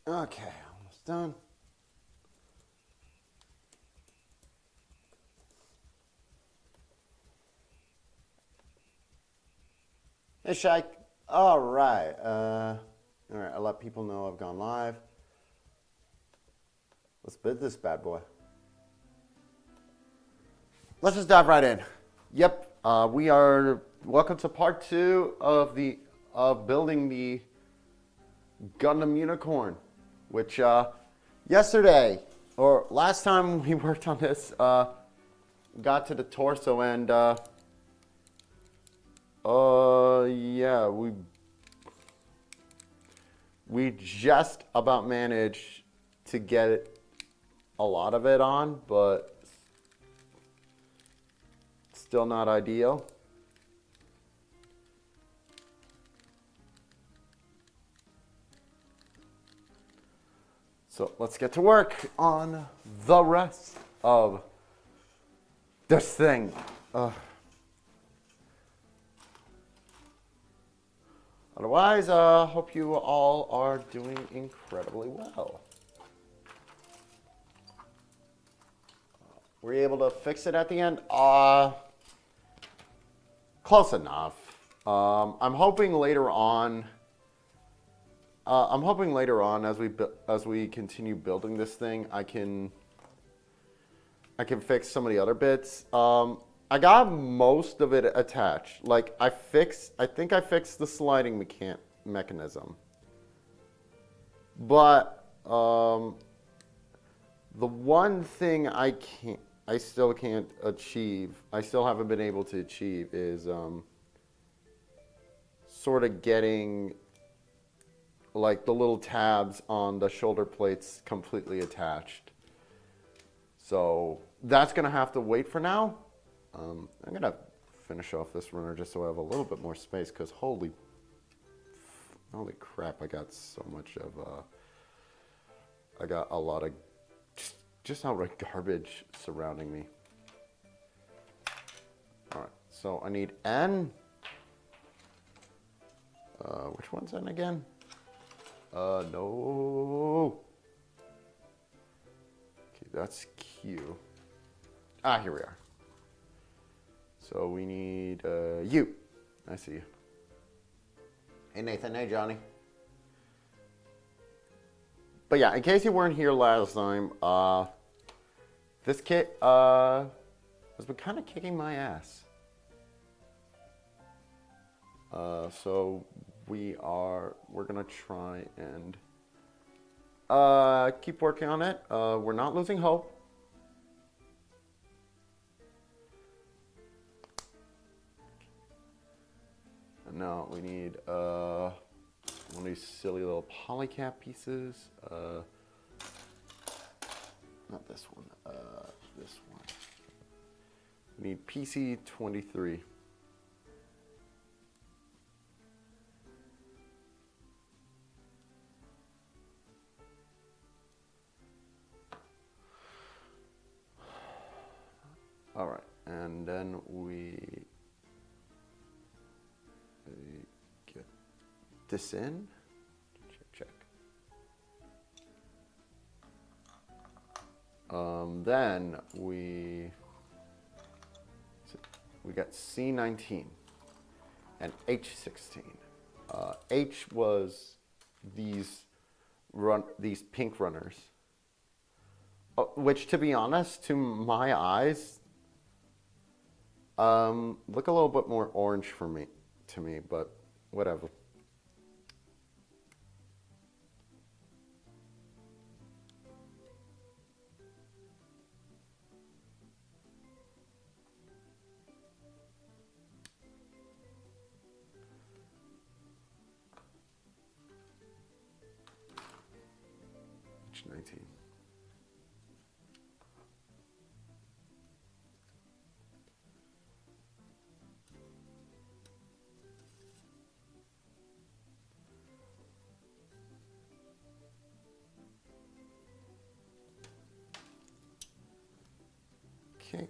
Okay, almost done. Hey, Shike. All right. All right. I let people know I've gone live. Let's bid this bad boy. Let's just dive right in. Yep. We are welcome to part 2 of building the Gundam unicorn, which yesterday or last time we worked on this, got to the torso and yeah, we just about managed to get a lot of it on, but still not ideal. So let's get to work on the rest of this thing. Otherwise, hope you all are doing incredibly well. Were you able to fix it at the end? Close enough. I'm hoping later on. As we continue building this thing, I can fix some of the other bits. I got most of it attached. Like I think I fixed the sliding mechanism. But the one thing I still can't achieve, I still haven't been able to achieve is sort of getting like the little tabs on the shoulder plates completely attached. So that's gonna have to wait for now. I'm gonna finish off this runner just so I have a little bit more space, because holy crap, I got so much of I got a lot of just outright garbage surrounding me. All right, so I need N. Which one's N again? No. Okay, that's Q. Here we are. So we need U. I see you. Hey Nathan, hey Johnny. But yeah, in case you weren't here last time, this kit has been kind of kicking my ass. So we're gonna try and keep working on it. We're not losing hope. And now we need one of these silly little polycap pieces. Not this one. This one. We need PC23. All right, and then we get this in. Check. Then we got C19 and H16. H was these pink runners, which, to be honest, to my eyes, look a little bit more orange to me, but whatever. H19. Okay.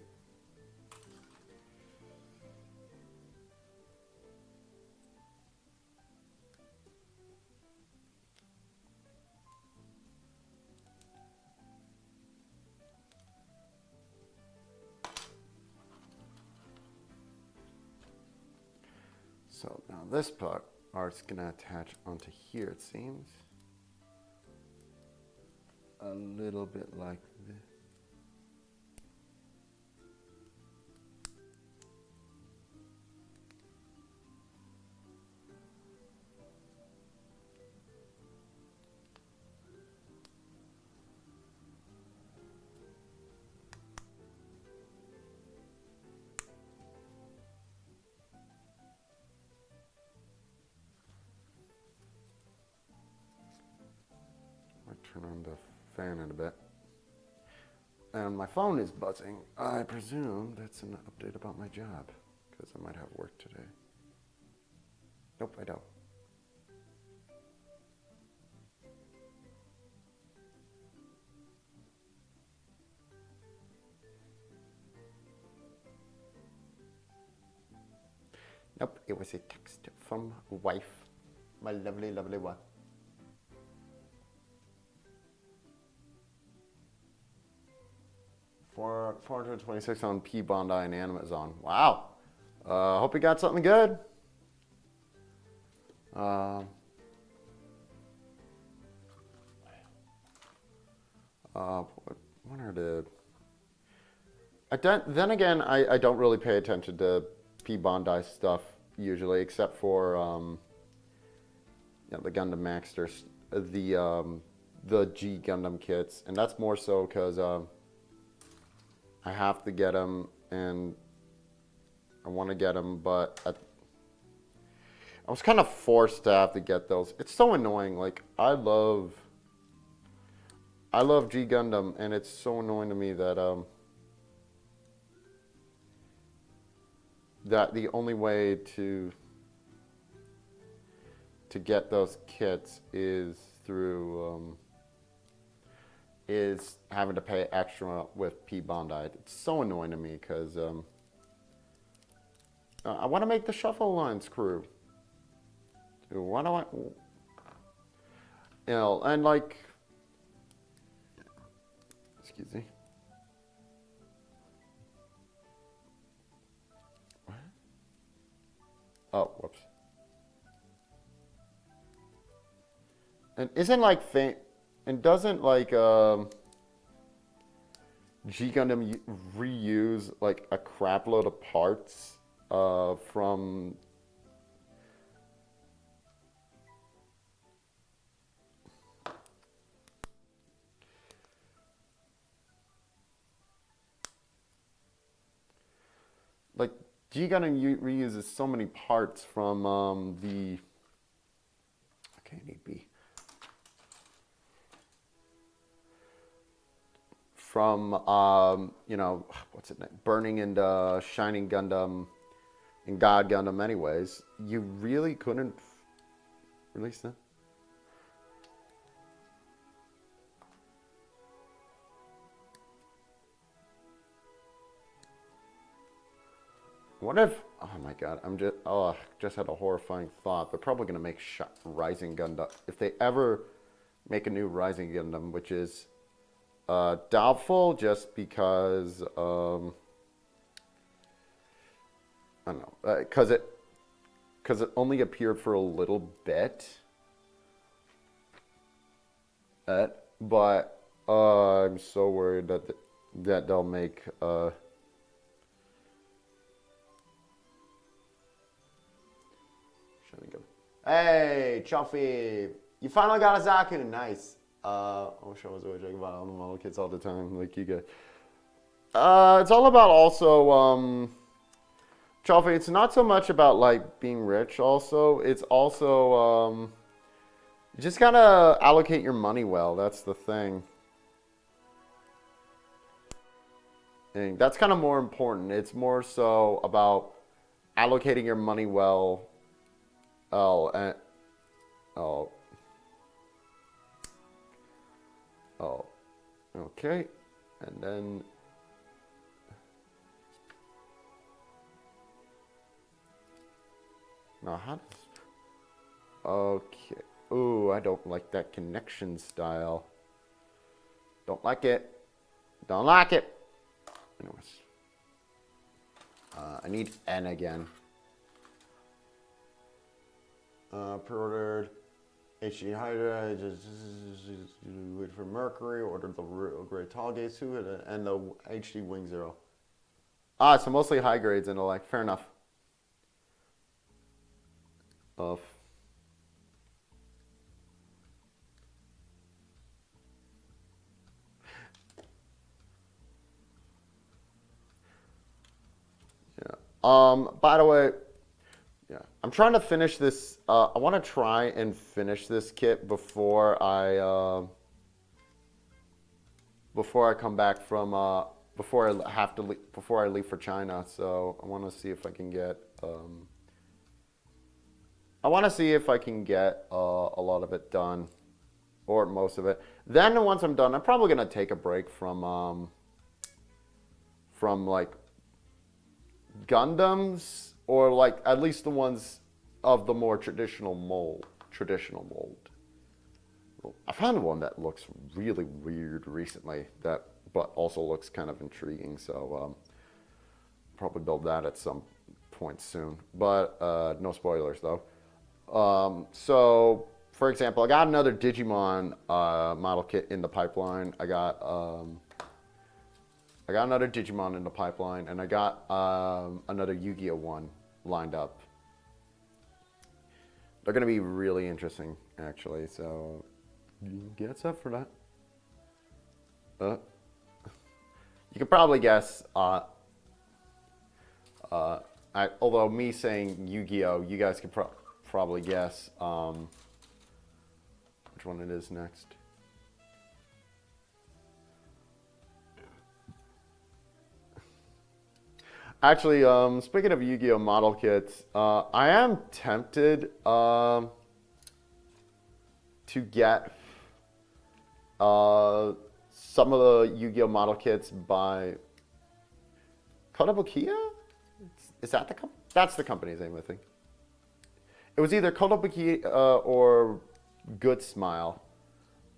So now this part art's gonna attach onto here, it seems. A little bit like this. Turn on the fan in a bit. And my phone is buzzing. I presume that's an update about my job, because I might have work today. Nope, I don't. Nope, it was a text from wife, my lovely, lovely wife. For 426 on P Bondi and Amazon. Wow. Hope you got something good. What are the? Then again, I don't really pay attention to P Bondi stuff usually, except for the Gundam Maxters, the G Gundam kits, and that's more so because I have to get them, and I want to get them, but I was kind of forced to have to get those. It's so annoying. Like, I love G Gundam, and it's so annoying to me that that the only way to get those kits is through is having to pay extra with P Bondi. It's so annoying to me because I want to make the Shuffle Alliance crew. Why do I, and like, excuse me. What? Oh, whoops. And isn't like and doesn't like G Gundam reuse like a crap load of parts from like G Gundam reuses so many parts from the from what's it name? Burning and Shining Gundam and God Gundam anyways. You really couldn't release that? What if, oh my god, just had a horrifying thought. They're probably going to make Rising Gundam. If they ever make a new Rising Gundam, which is doubtful just because, I don't know, because it only appeared for a little bit. But I'm so worried that they'll make, hey, Chuffy, you finally got a Zaku, nice. I wish I was always talking about the model kits all the time, like you guys. It's all about also, Chuffy, it's not so much about like being rich also, it's also, you just gotta allocate your money well, that's the thing. And that's kind of more important. It's more so about allocating your money well. Okay, and then now how does, okay, ooh, I don't like that connection style. Don't like it. Don't like it. Anyways, I need N again. Pre-ordered HD Hydra, just wait for Mercury, ordered the Great Tall Gate suit, and the HD Wing Zero. Ah, so mostly high grades and like, fair enough. By the way, yeah, I'm trying to finish this. I want to try and finish this kit before I come back from before I have to before I leave for China. So I want to see if I can get a lot of it done, or most of it. Then once I'm done, I'm probably gonna take a break from like Gundams, or like at least the ones of the more traditional mold. I found one that looks really weird recently, but also looks kind of intriguing. So probably build that at some point soon. But no spoilers though. So for example, I got another Digimon model kit in the pipeline. I got another Digimon in the pipeline, and I got another Yu-Gi-Oh! One lined up. They're going to be really interesting, actually, so get set for that. You can probably guess, although me saying Yu-Gi-Oh!, you guys can probably guess which one it is next. Actually, speaking of Yu-Gi-Oh! Model kits, I am tempted to get some of the Yu-Gi-Oh! Model kits by Kotobukiya? Is that the company? That's the company's name, I think. It was either Kotobukiya or Good Smile.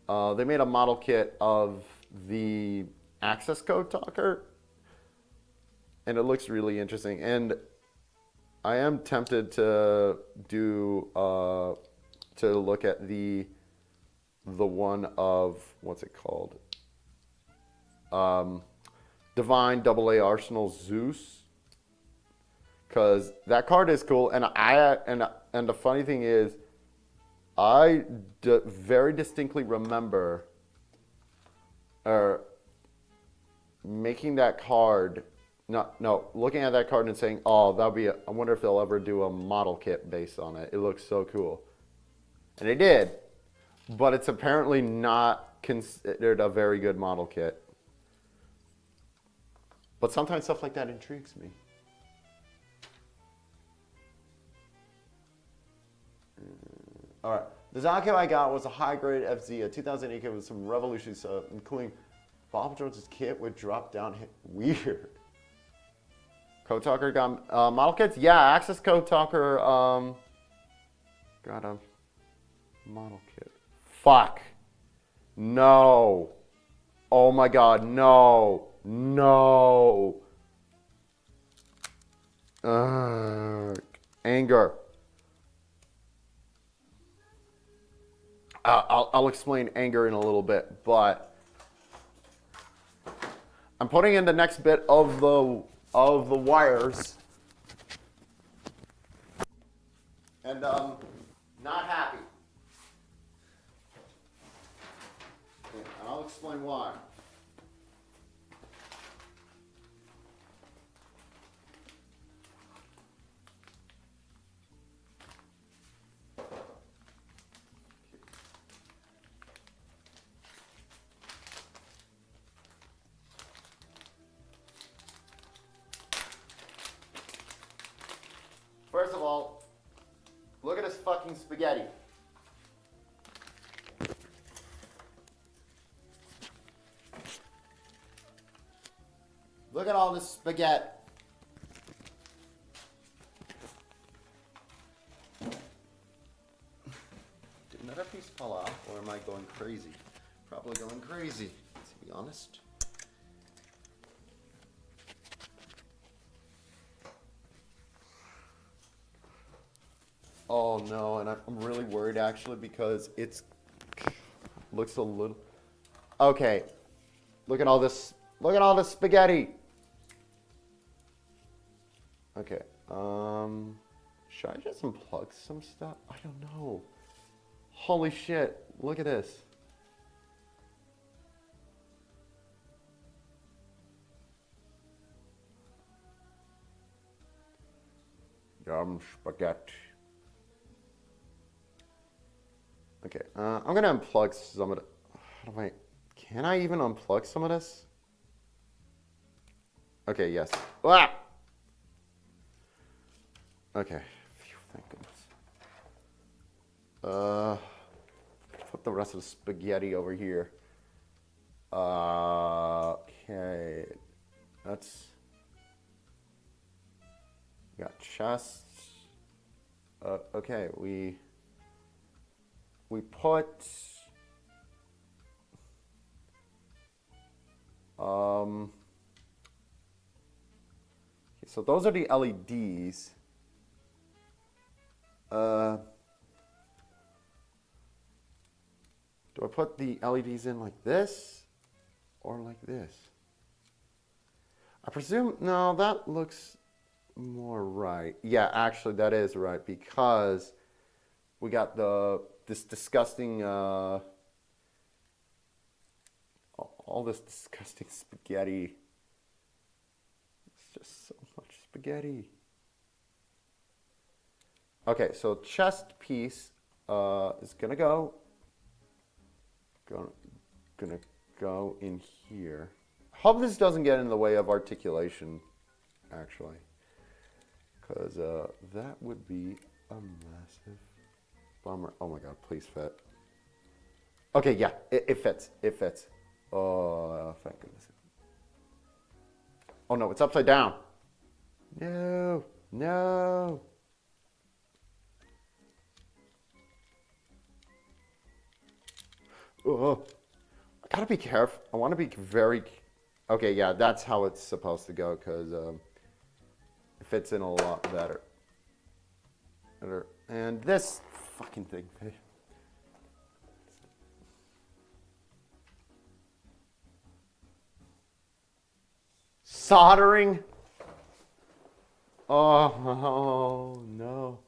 They made a model kit of the access code talker, and it looks really interesting. And I am tempted to do to look at the one of, what's it called? Divine AA Arsenal Zeus, because that card is cool. And and the funny thing is, I very distinctly remember making that card. No, looking at that card and saying, "Oh, that'll be." I wonder if they'll ever do a model kit based on it. It looks so cool, and they did, but it's apparently not considered a very good model kit. But sometimes stuff like that intrigues me. All right, the Zanko I got was a high-grade FZ, a 2008 kit with some revolutionary stuff, including Bob Jones' kit with drop-down hit. Weird. Code Talker got model kits? Yeah, Access Code Talker got a model kit. Fuck. No. Oh my god, no. No. Anger. I'll explain anger in a little bit, but I'm putting in the next bit of the wires, and not happy. And I'll explain why. First of all, look at this fucking spaghetti. Look at all this spaghetti. Did another piece fall off, or am I going crazy? Probably going crazy, to be honest. Oh no, and I'm really worried actually because it's looks a little. Okay, look at all this. Look at all this spaghetti. Okay. Should I just unplug some stuff? I don't know. Holy shit! Look at this. Yum spaghetti. Okay, I'm gonna unplug some of the. How do I? Can I even unplug some of this? Okay, yes. Ah! Okay. Phew, thank goodness. Put the rest of the spaghetti over here. Okay. That's. We got chests. Okay, we put. Okay, so those are the LEDs. Do I put the LEDs in like this or like this? I presume, no, that looks more right. Yeah, actually that is right because we got this disgusting, all this disgusting spaghetti. It's just so much spaghetti. Okay, so chest piece is gonna go in here. Hope this doesn't get in the way of articulation, actually, because that would be a massive bummer. Oh my god, please fit. Okay, yeah, it fits. It fits. Oh, thank goodness. Oh no, it's upside down. No, no. Oh, I gotta be careful. I want to be very. Okay, yeah, that's how it's supposed to go because it fits in a lot better. And this fucking thing. Soldering. Oh no.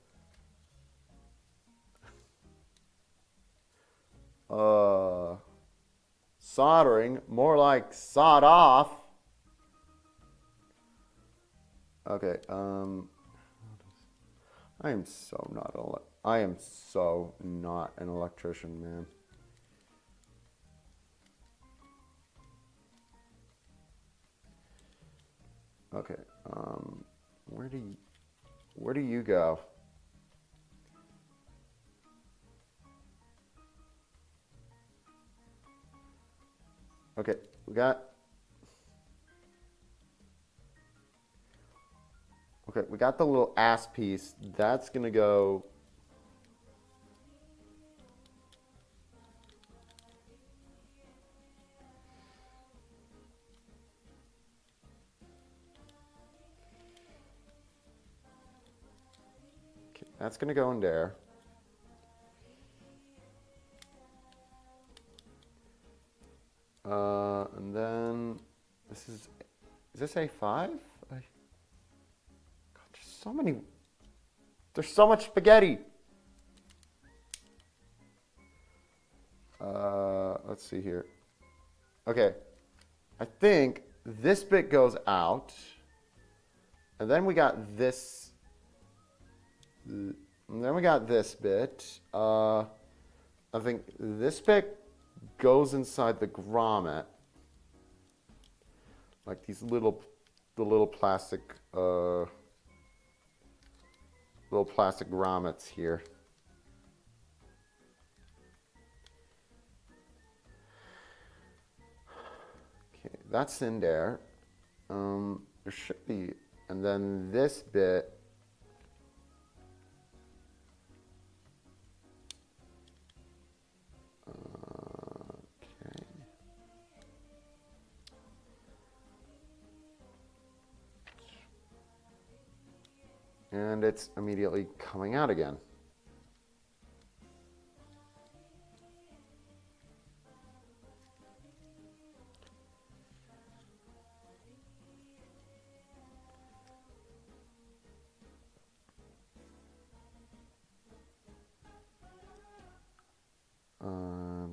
Soldering, more like sawed off. Okay, I am so not an electrician, man. Okay, where do you go? Okay, we got the little ass piece. That's gonna go. Okay, that's gonna go in there. And then is this A5? God, there's so much spaghetti. Let's see here. Okay, I think this bit goes out, and then we got this, and then we got this bit. I think this bit goes inside the grommet, like the little plastic grommets here. Okay, that's in there. There should be, and then this bit. And it's immediately coming out again.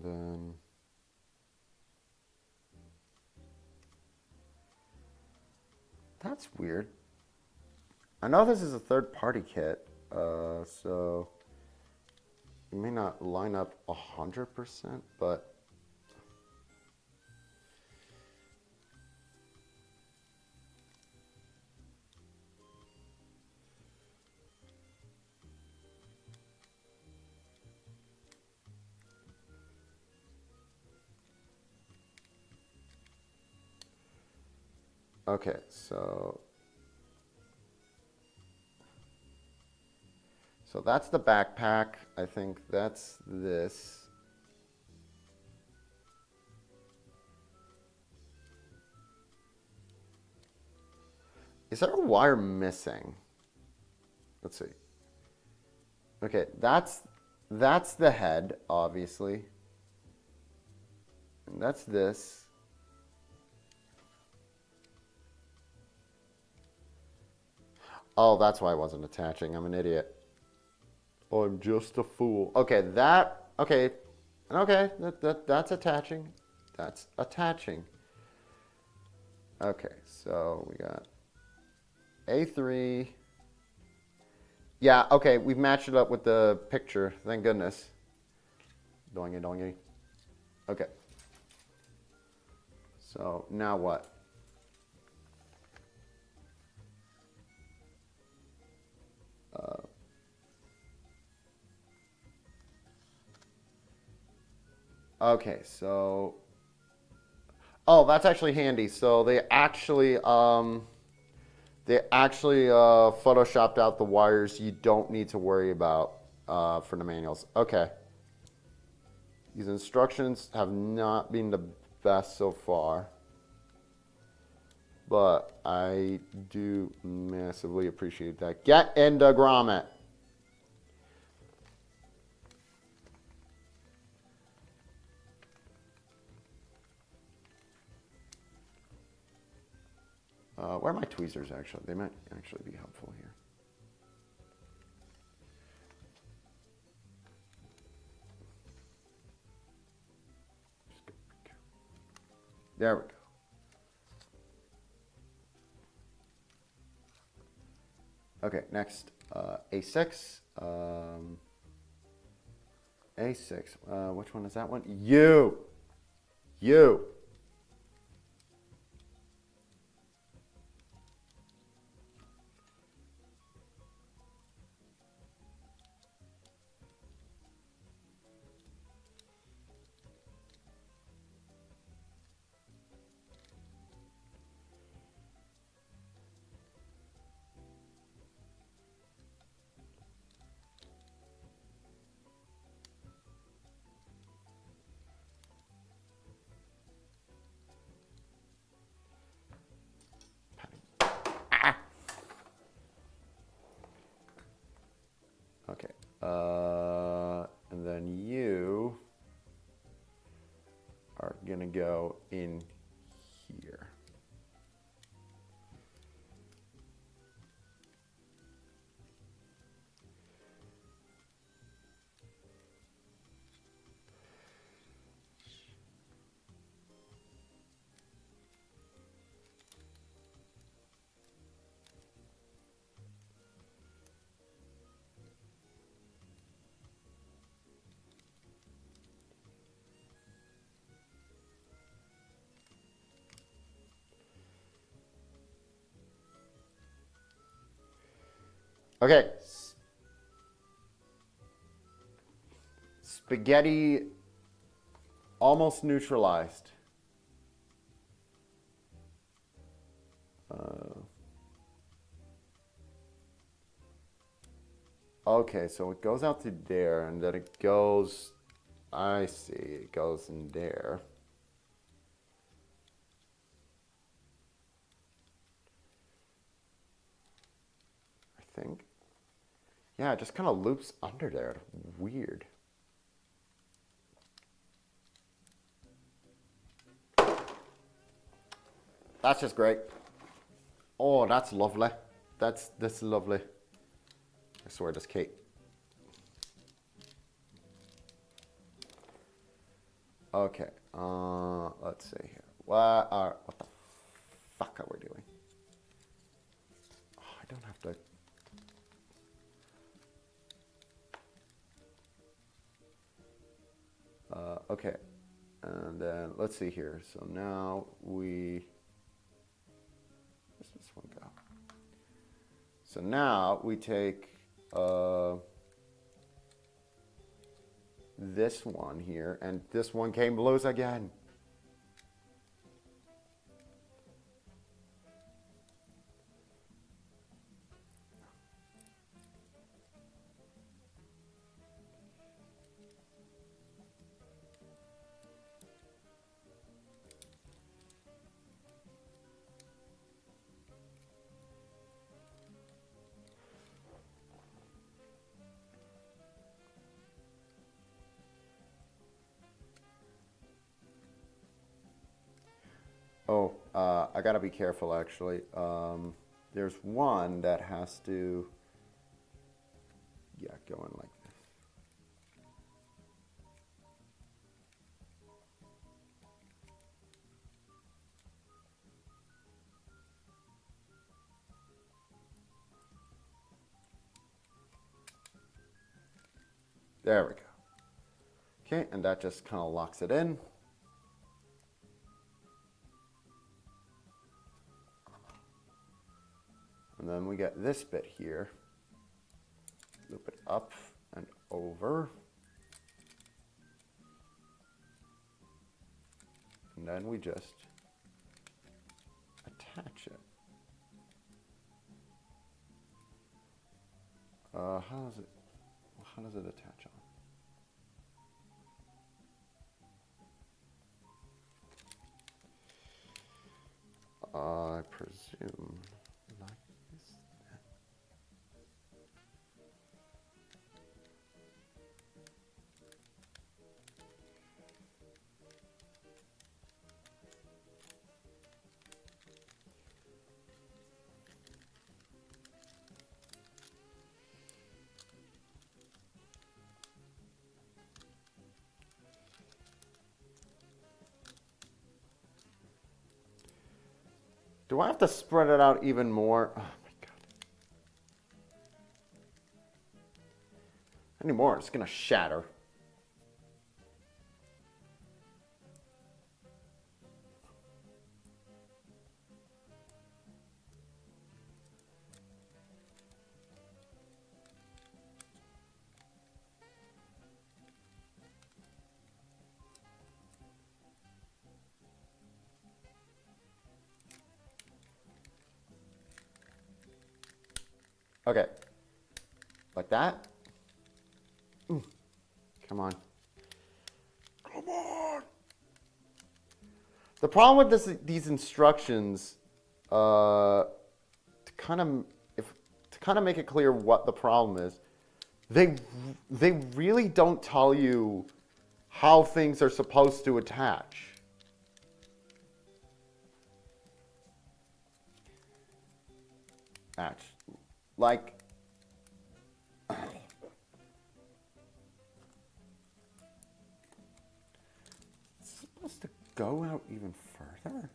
Then that's weird. I know this is a third-party kit, so it may not line up 100%, but okay, so that's the backpack. I think that's this. Is there a wire missing? Let's see. Okay, that's the head, obviously. And that's this. Oh, that's why I wasn't attaching. I'm an idiot. Oh, I'm just a fool. Okay, that's attaching. That's attaching. Okay, so we got A3. Yeah, okay, we've matched it up with the picture. Thank goodness. Doingy, doingy. Okay. So now what? Okay, so oh, that's actually handy. So they actually photoshopped out the wires you don't need to worry about for the manuals. Okay. These instructions have not been the best so far, but I do massively appreciate that. Get into grommet. Where are my tweezers, actually? They might actually be helpful here. There we go. Okay, next, A6. A6. Which one is that one? You. Okay. And then you are gonna go in here. Okay. Spaghetti almost neutralized. Okay, so it goes out to there, and then it goes, I see, it goes in there. I think. Yeah, it just kind of loops under there. Weird. That's just great. Oh, that's lovely. That's lovely. I swear, just Kate. Okay. Let's see here. What the fuck are we doing? Oh, I don't have to. Okay. And then let's see here. So now where's this one go? So now we take this one here, and this one came loose again. Oh, I gotta be careful actually. There's one that has to, yeah, go in like this. There we go. Okay, and that just kind of locks it in. And then we get this bit here. Loop it up and over. And then we just attach it. How does it attach on? I presume like this. Do I have to spread it out even more? Oh my God. Any more, it's gonna shatter. Okay, like that. Come on. Come on. The problem with these instructions, to kind of make it clear what the problem is, they really don't tell you how things are supposed to attach. Like, it's supposed to go out even further.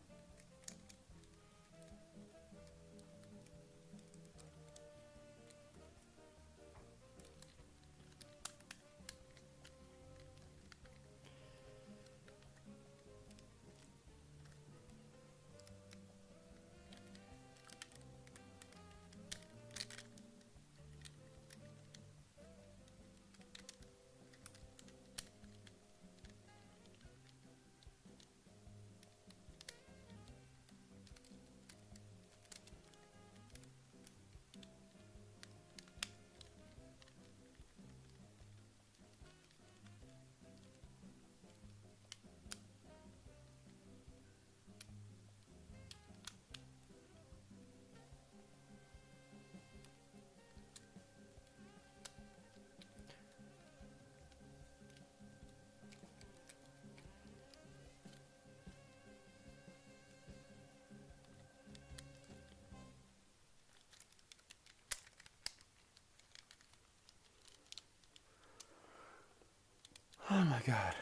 Oh my God.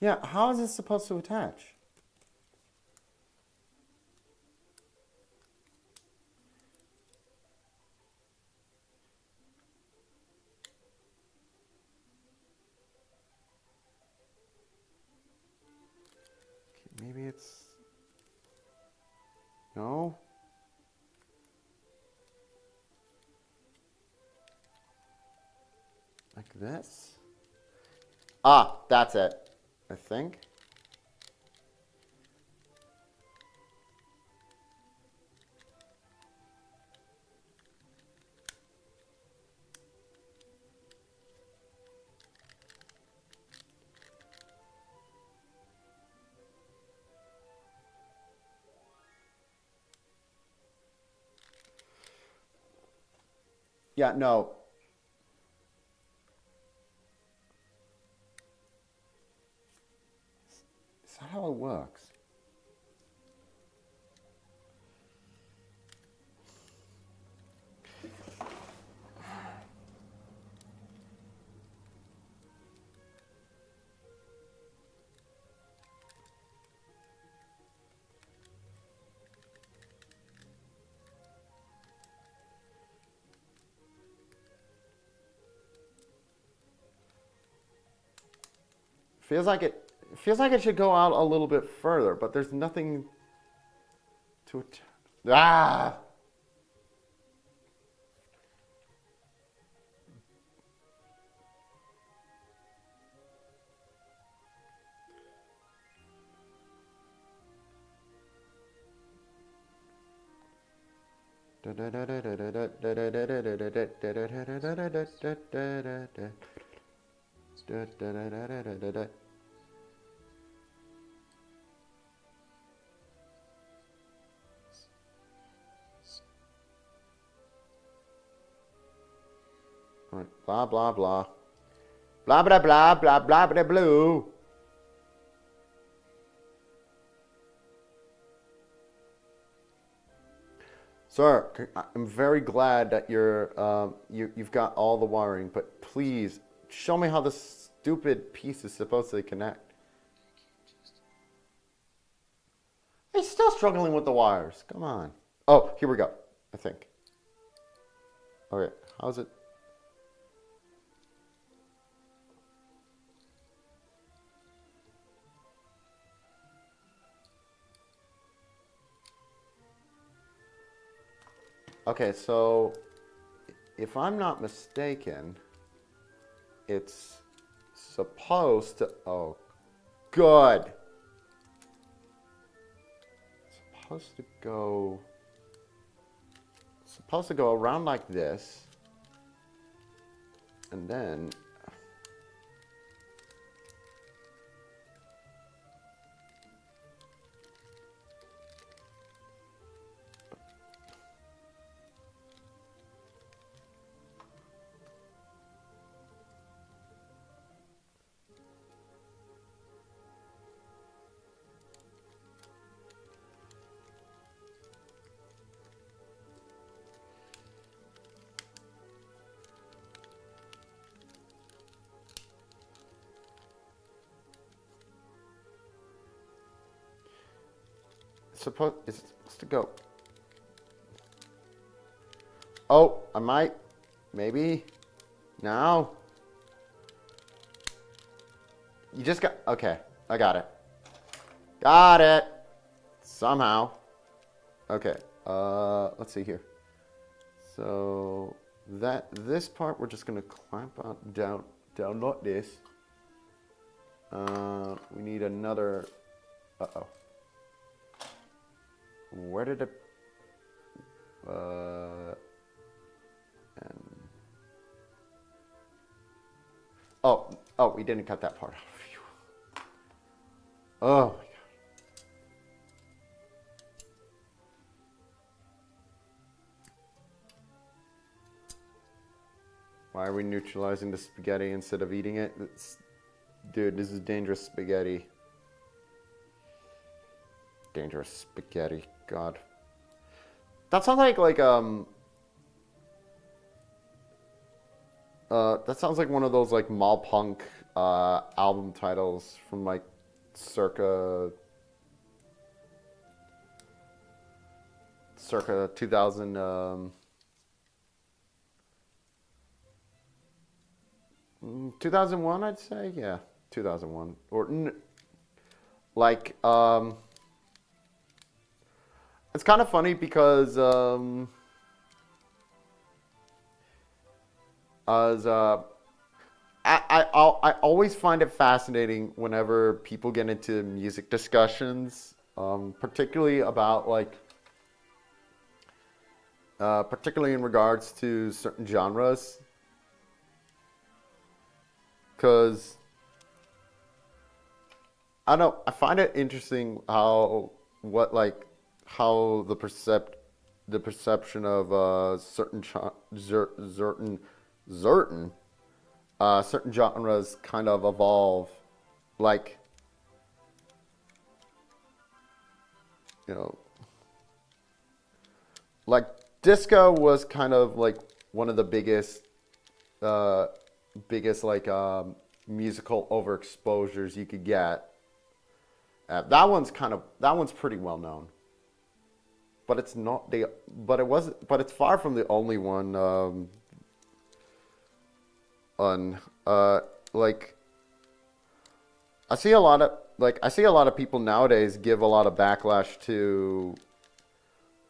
Yeah, how is this supposed to attach? Okay, maybe it's... No? Like this? Ah, that's it, I think. Yeah, no. Is that how it works? Feels like it should go out a little bit further, but there's nothing to attach. Ah! Blah, blah, blah. Blah, blah, blah, blah, blah, blah, blue. Sir, I'm very glad that you've got all the wiring, but please show me how this stupid piece is supposed to connect. He's still struggling with the wires. Come on. Oh, here we go, I think. Okay, how's it? Okay, so if I'm not mistaken, it's supposed to, oh, good. It's supposed to go around like this, and then it's supposed to go. Oh, I might, maybe, now. You just got, okay, I got it. Got it, somehow. Okay, let's see here. So, this part we're just gonna clamp out, down like this. We need another, uh-oh. Where did it, and, oh, we didn't cut that part off. Oh my God. Why are we neutralizing the spaghetti instead of eating it? Dude, this is dangerous spaghetti. Dangerous spaghetti, God. That sounds like that sounds like one of those like mall punk album titles from like circa 2000, 2001, I'd say. Yeah, 2001. Like, it's kind of funny because as I always find it fascinating whenever people get into music discussions, particularly about like, particularly in regards to certain genres, because I don't know, I find it interesting how the perception of certain genres kind of evolve, like, you know, like disco was kind of like one of the biggest like musical overexposures you could get. That one's pretty well known, but it's far from the only one. Like, I see a lot of people nowadays give a lot of backlash to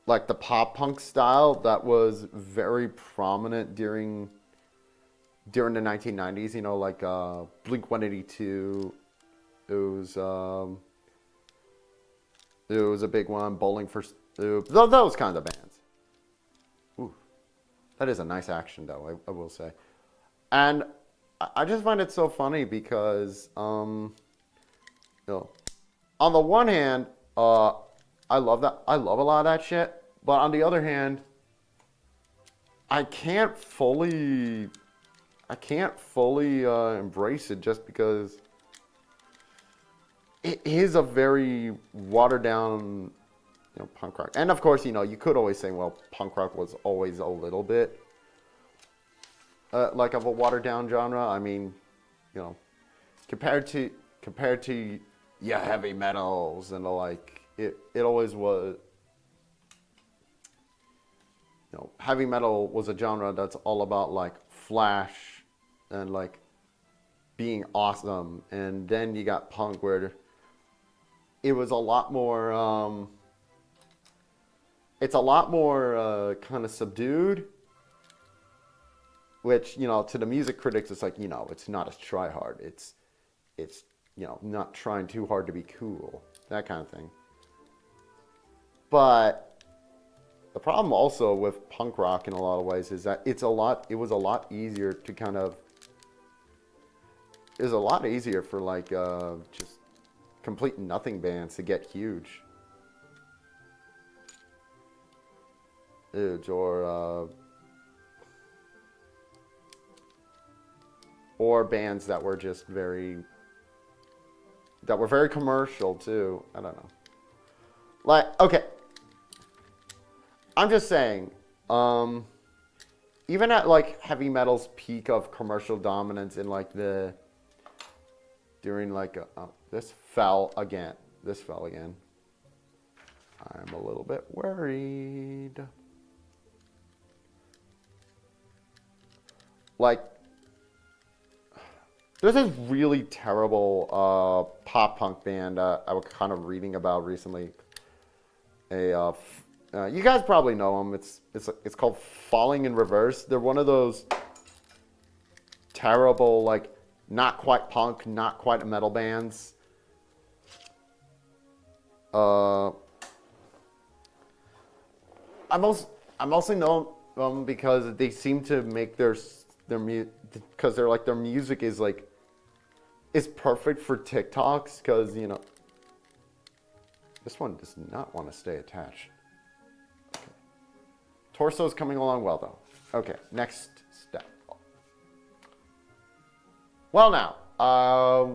like the pop punk style that was very prominent during the 1990s. You know, like Blink-182. It was a big one. Bowling for those kinds of bands. Ooh, that is a nice action, though. I will say, and I just find it so funny because, you know, on the one hand, I love that. I love a lot of that shit. But on the other hand, I can't fully embrace it just because it is a very watered down, you know, punk rock. And of course, you know, you could always say, well, punk rock was always a little bit like of a watered down genre. I mean, you know, compared to heavy metals and the like, it always was. You know, heavy metal was a genre that's all about like flash and like being awesome, and then you got punk where it was a lot more. It's a lot more kind of subdued, which, you know, to the music critics, it's like, you know, it's not as try hard. It's you know, not trying too hard to be cool, that kind of thing. But the problem also with punk rock in a lot of ways is that it was a lot easier to kind of, it was a lot easier for like just complete nothing bands to get huge. Or bands that were just very commercial too. I don't know. Like, okay, I'm just saying, even at like heavy metal's peak of commercial dominance in like during like this fell again. I'm a little bit worried. Like, there's this really terrible pop punk band I was kind of reading about recently. You guys probably know them. It's called Falling in Reverse. They're one of those terrible, like, not quite punk, not quite metal bands. I mostly know them because they seem to make their because their music is like, it's perfect for TikToks, because, you know, this one does not want to stay attached. Okay. Torso's coming along well though. Okay, next step. Well, now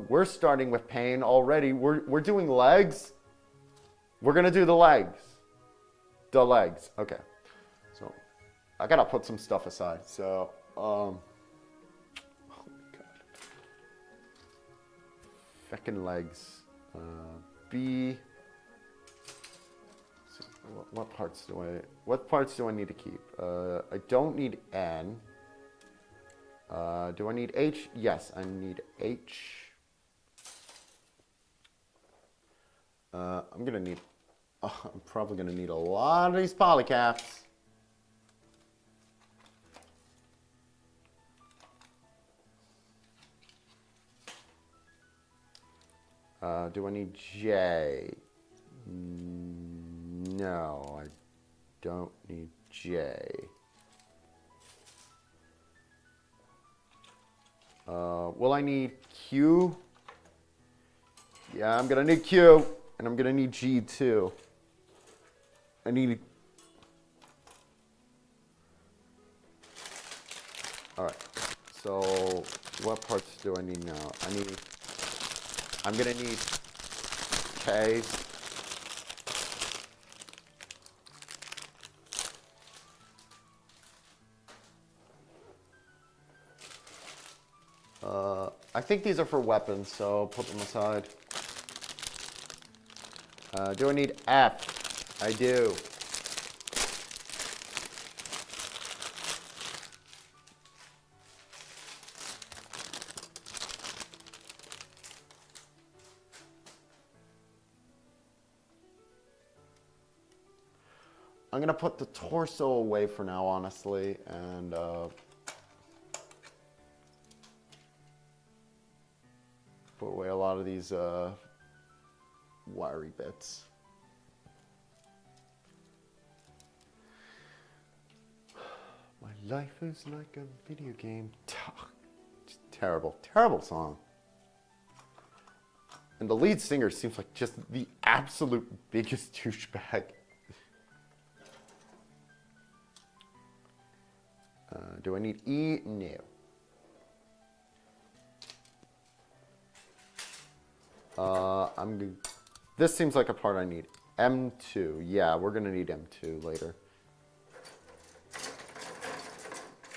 we're starting with pain already. We're doing legs. We're gonna do the legs. The legs. Okay. So I gotta put some stuff aside. So oh my God. Feckin' legs. B. What parts do I need to keep? I don't need N. Do I need H? Yes, I need H. I'm probably gonna need a lot of these polycaps. Do I need J? No, I don't need J. Will I need Q? Yeah, I'm gonna need Q, and I'm gonna need G too. I need. All right. So, what parts do I need now? I'm gonna need K. I think these are for weapons, so I'll put them aside. Do I need F? I do. I'm gonna put the torso away for now, honestly, and put away a lot of these wiry bits. My life is like a video game. Terrible, terrible song. And the lead singer seems like just the absolute biggest douchebag. Do I need E? No. This seems like a part I need. M2. Yeah, we're gonna need M2 later.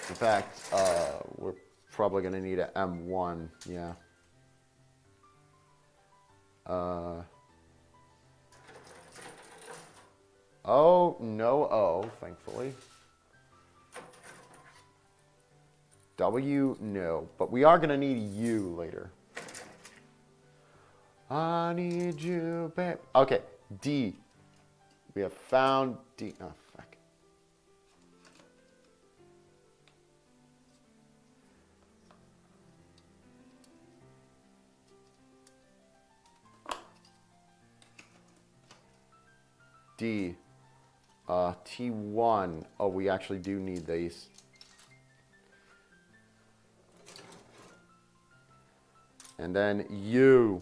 In fact, we're probably gonna need a M1. Yeah. Oh, no O, thankfully. W, no. But we are going to need U later. I need you, babe. Okay, D. We have found D. Oh, fuck. D. T1. Oh, we actually do need these. And then U.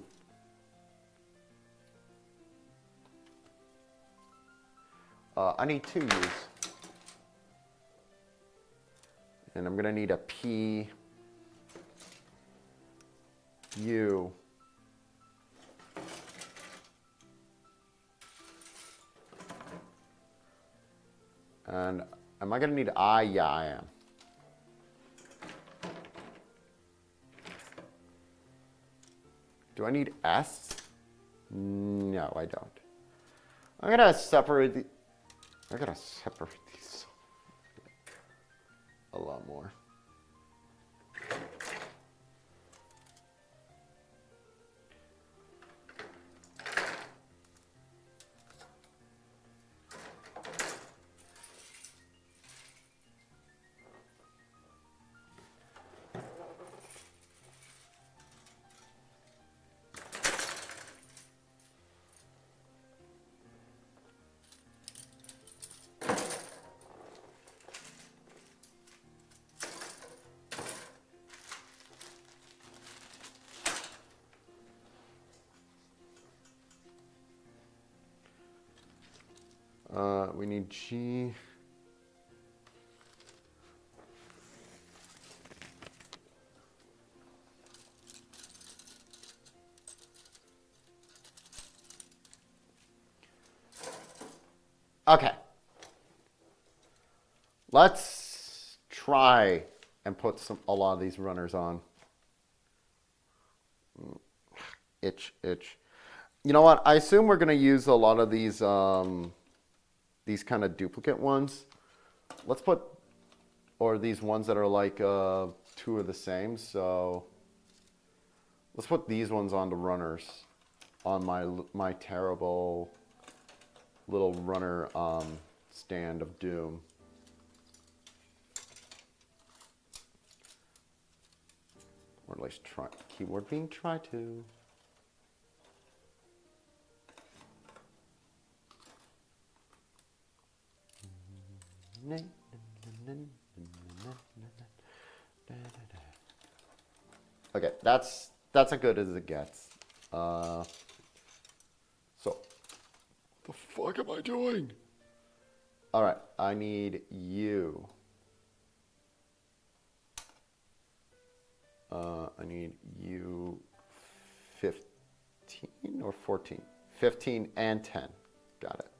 I need 2 U's. And I'm going to need a P, U. And am I going to need I? Yeah, I am. Do I need S? No, I don't. I'm going to separate these a lot more. We need G. Okay. Let's try and put a lot of these runners on. Itch, itch. You know what? I assume we're gonna use a lot of these kind of duplicate ones. Let's put, or these ones that are like two of the same. So let's put these ones on the runners on my terrible little runner stand of doom. Or at least try, keyword being try to. Okay, that's as good as it gets. So, the fuck am I doing? All right, I need you. I need you 15 or 14? 15 and 10. Got it.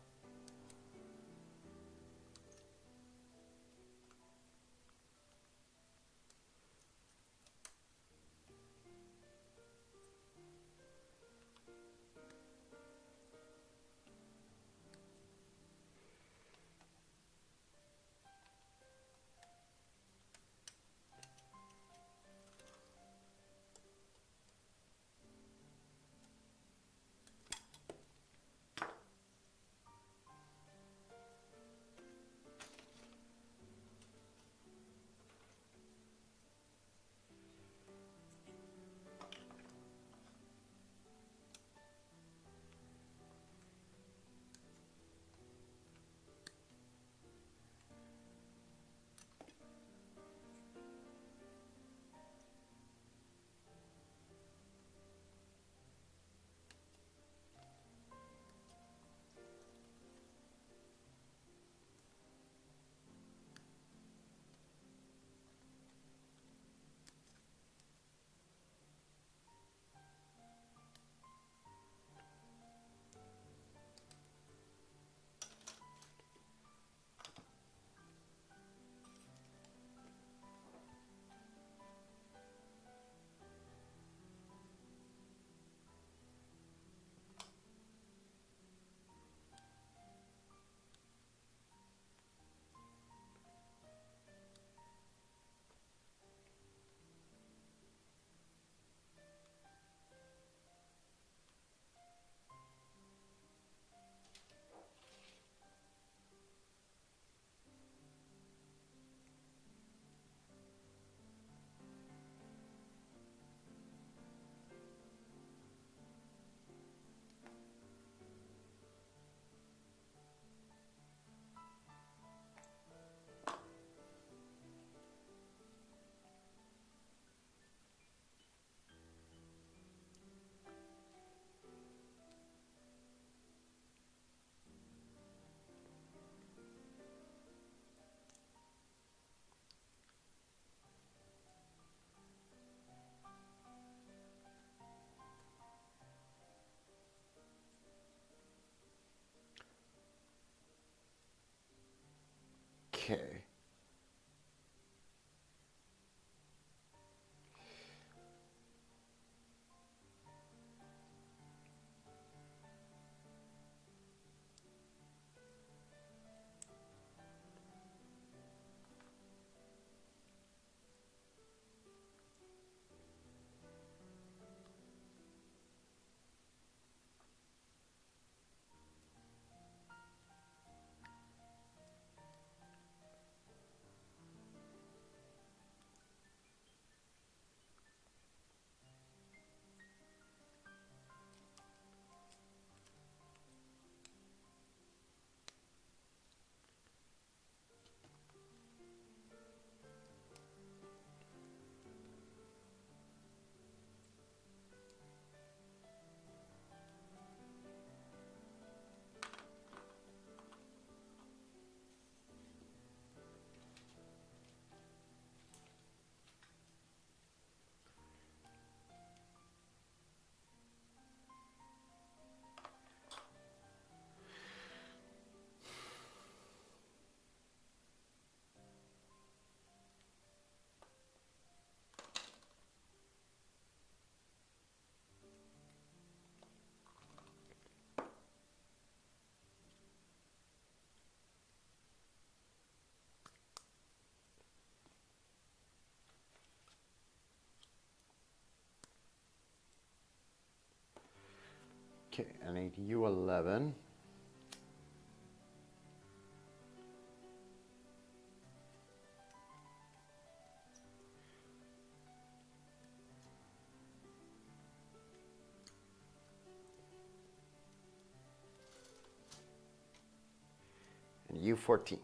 Okay, I need U11. And U14.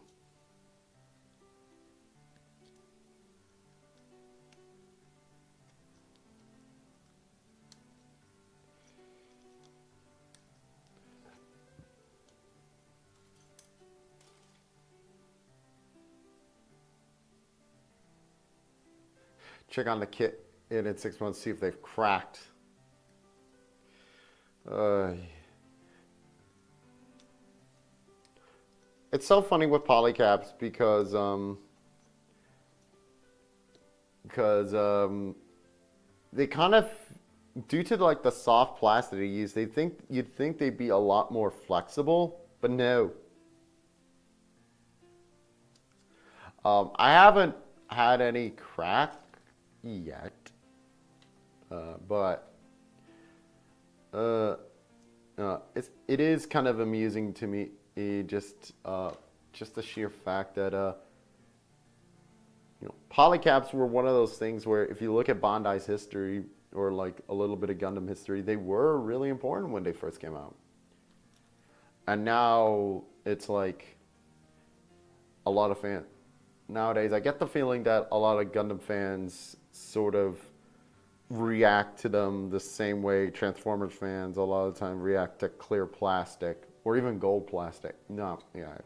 Check on the kit in 6 months, see if they've cracked. It's so funny with polycaps because they kind of, due to like the soft plastic they use, you'd think they'd be a lot more flexible, but no. I haven't had any crack yet, but it is kind of amusing to me, just the sheer fact that polycaps were one of those things where if you look at Bandai's history or like a little bit of Gundam history, they were really important when they first came out, and now it's like a lot of fans. Nowadays, I get the feeling that a lot of Gundam fans sort of react to them the same way Transformers fans a lot of the time react to clear plastic or even gold plastic. No, yeah.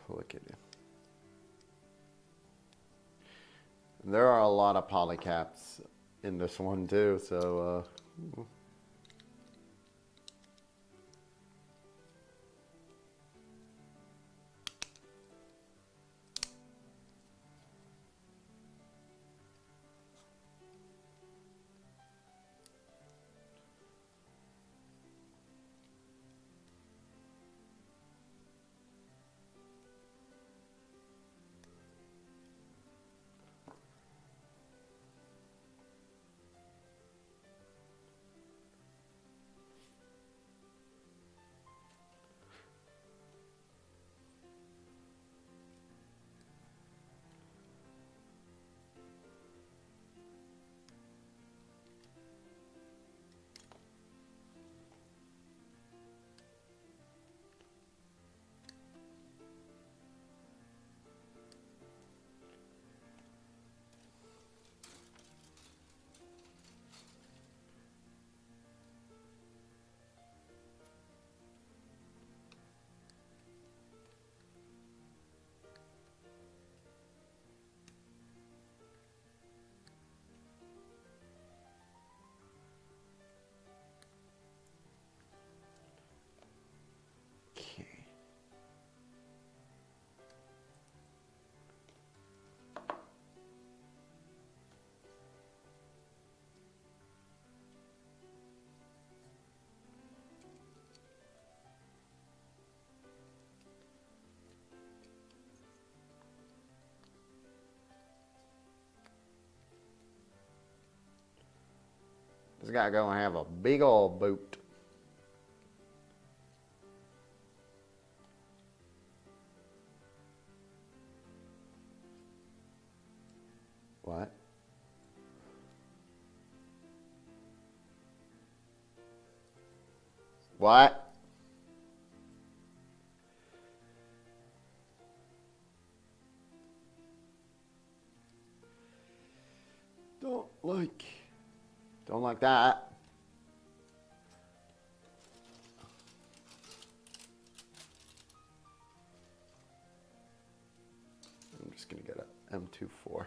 Click it. There are a lot of polycaps in this one too, so okay. This guy gonna have a big old boot. What? What? like that. I'm just gonna get a M24.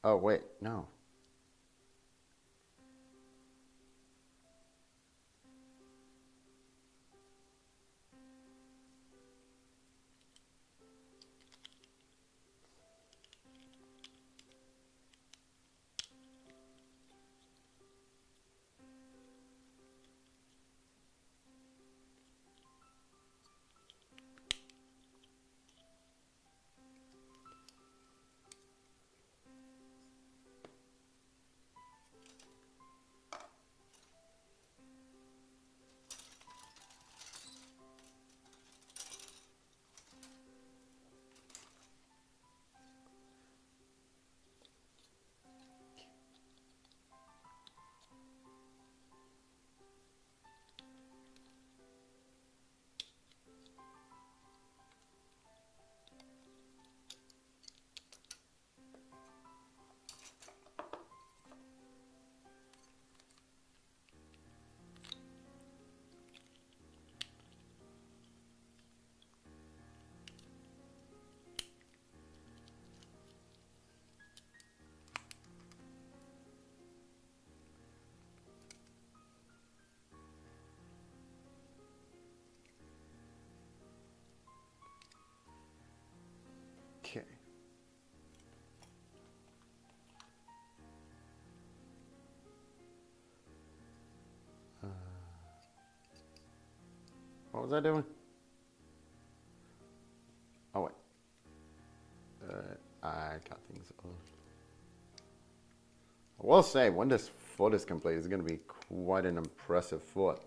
Oh, wait, no. Okay. What was I doing? Oh, wait. I got things on. I will say, when this foot is complete, it's going to be quite an impressive foot.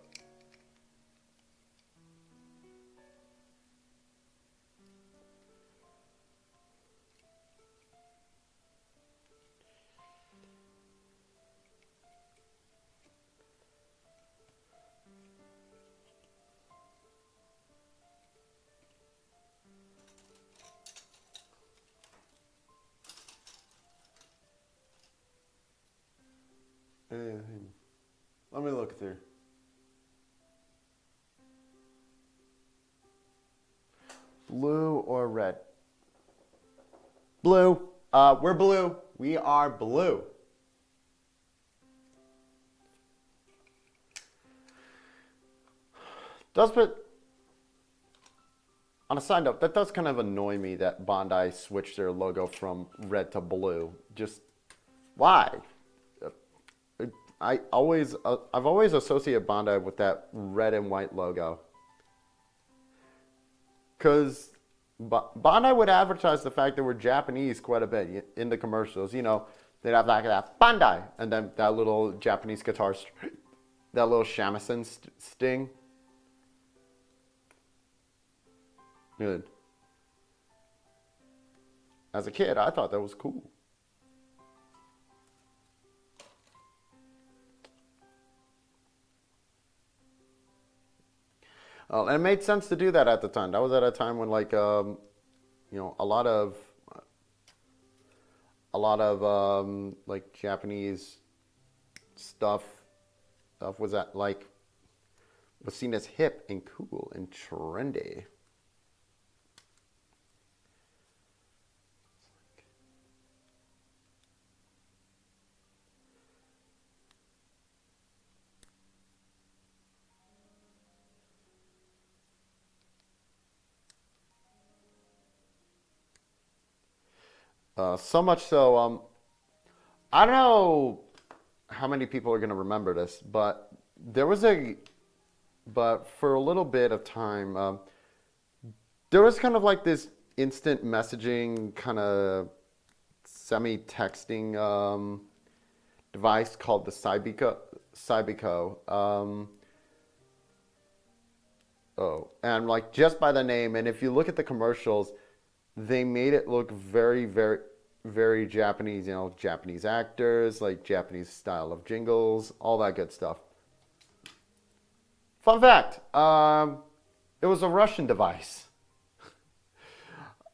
Let me look through. Blue or red? Blue. We're blue. We are blue. But on a side note, that does kind of annoy me that Bandai switched their logo from red to blue. Just why? I've always associated Bandai with that red and white logo. Because Bandai would advertise the fact that we're Japanese quite a bit in the commercials. You know, they'd have like that Bandai, and then that little Japanese guitar, that little shamisen sting. Good. As a kid, I thought that was cool. And it made sense to do that at the time. That was at a time when, like, you know, a lot of like Japanese stuff was was seen as hip and cool and trendy. So much so, I don't know how many people are going to remember this, but but for a little bit of time, there was kind of like this instant messaging kind of semi-texting device called the Cybico. And like just by the name, and if you look at the commercials, they made it look very, very, very Japanese. You know, Japanese actors, like Japanese style of jingles, all that good stuff. Fun fact: it was a Russian device.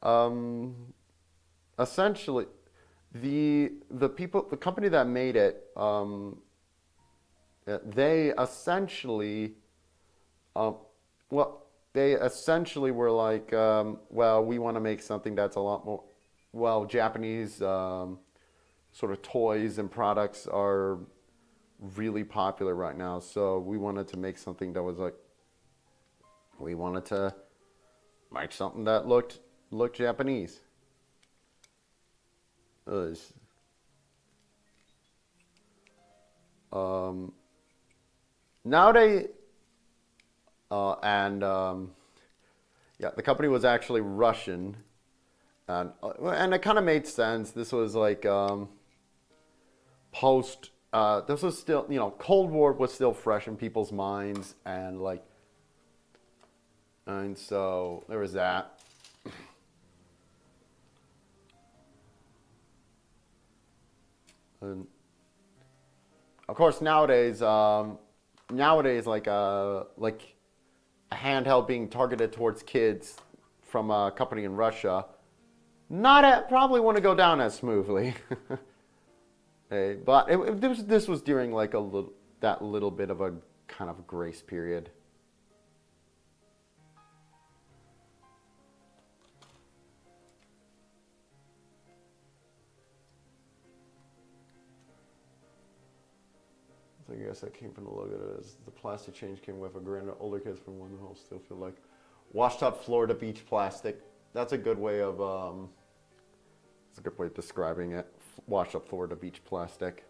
Um, Essentially, the company that made it, they essentially, well, they essentially were like, well, we want to make something that's a lot more, well, Japanese sort of toys and products are really popular right now. So we wanted to make something that was like, we wanted to make something that looked Japanese. Nowadays, yeah, the company was actually Russian, and it kind of made sense. This was like post. This was still, you know, Cold War was still fresh in people's minds, and so there was that. And of course, nowadays, like a handheld being targeted towards kids from a company in Russia, probably wouldn't go down as smoothly. Hey, but this was during like that little bit of a kind of grace period. I guess that came from the logo. As the plastic change came with a grin. Older kids from one hole still feel like washed up Florida beach plastic. That's a good way of describing it. Washed up Florida beach plastic.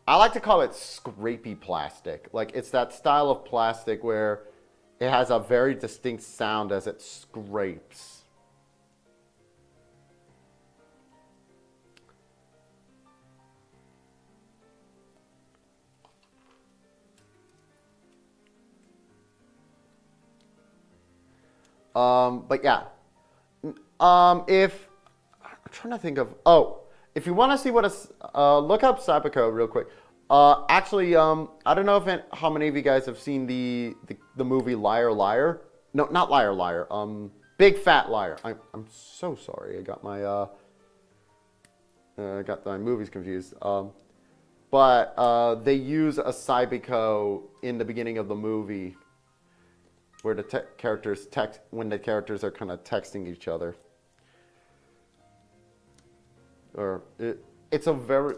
I like to call it scrapey plastic. Like, it's that style of plastic where it has a very distinct sound as it scrapes. But yeah, if I'm trying to think of, if you want to see what look up Cyberco real quick. Actually, I don't know how many of you guys have seen the movie Liar Liar. No, not Liar Liar. Big Fat Liar. I'm so sorry. I got my movies confused. But they use a Cyberco in the beginning of the movie, where the characters when the characters are kind of texting each other. Or it's a very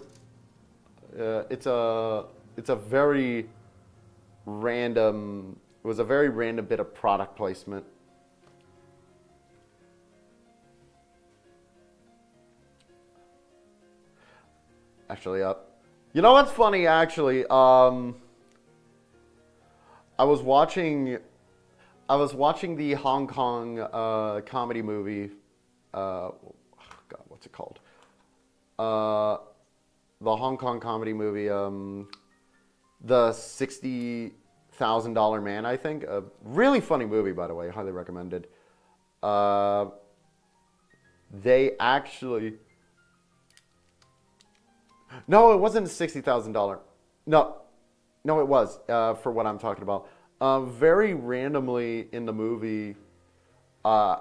random. It was a very random bit of product placement. Actually, you know what's funny? Actually, I was watching the Hong Kong comedy movie. God, what's it called? The Hong Kong comedy movie, the $60,000 Man, I think. A really funny movie, by the way. Highly recommended. They actually... No, it wasn't $60,000. No, it was, for what I'm talking about. Very randomly in the movie, a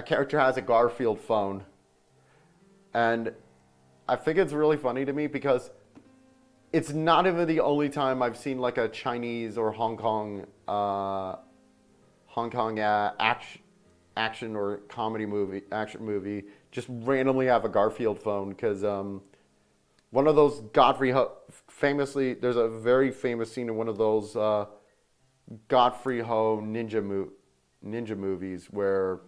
character has a Garfield phone. And I think it's really funny to me because it's not even the only time I've seen like a Chinese or Hong Kong action or action movie just randomly have a Garfield phone, because one of those famously, there's a very famous scene in one of those Godfrey Ho ninja movies where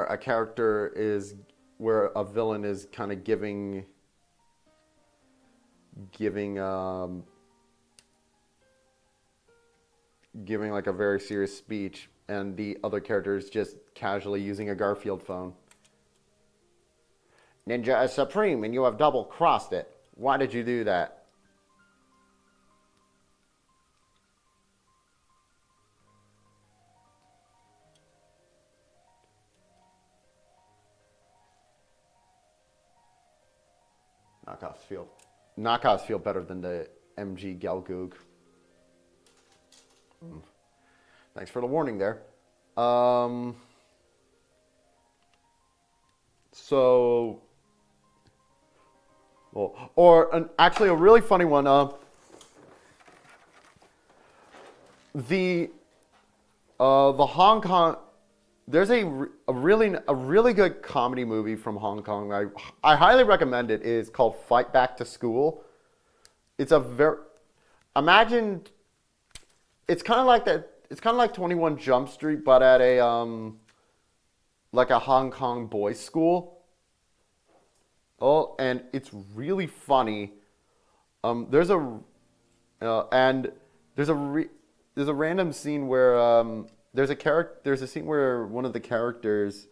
a character is, where a villain is kind of giving like a very serious speech, and the other character is just casually using a Garfield phone. Ninja is supreme and you have double crossed it. Why did you do that? knockoffs feel better than the MG Gelgoog. Thanks for the warning there. Actually a really funny one. The Hong Kong. There's a really good comedy movie from Hong Kong. I highly recommend it. It's called Fight Back to School. It's imagine. It's kind of like that. It's kind of like 21 Jump Street, but at a like a Hong Kong boys' school. Oh, and it's really funny. There's a random scene where there's a scene where one of the characters,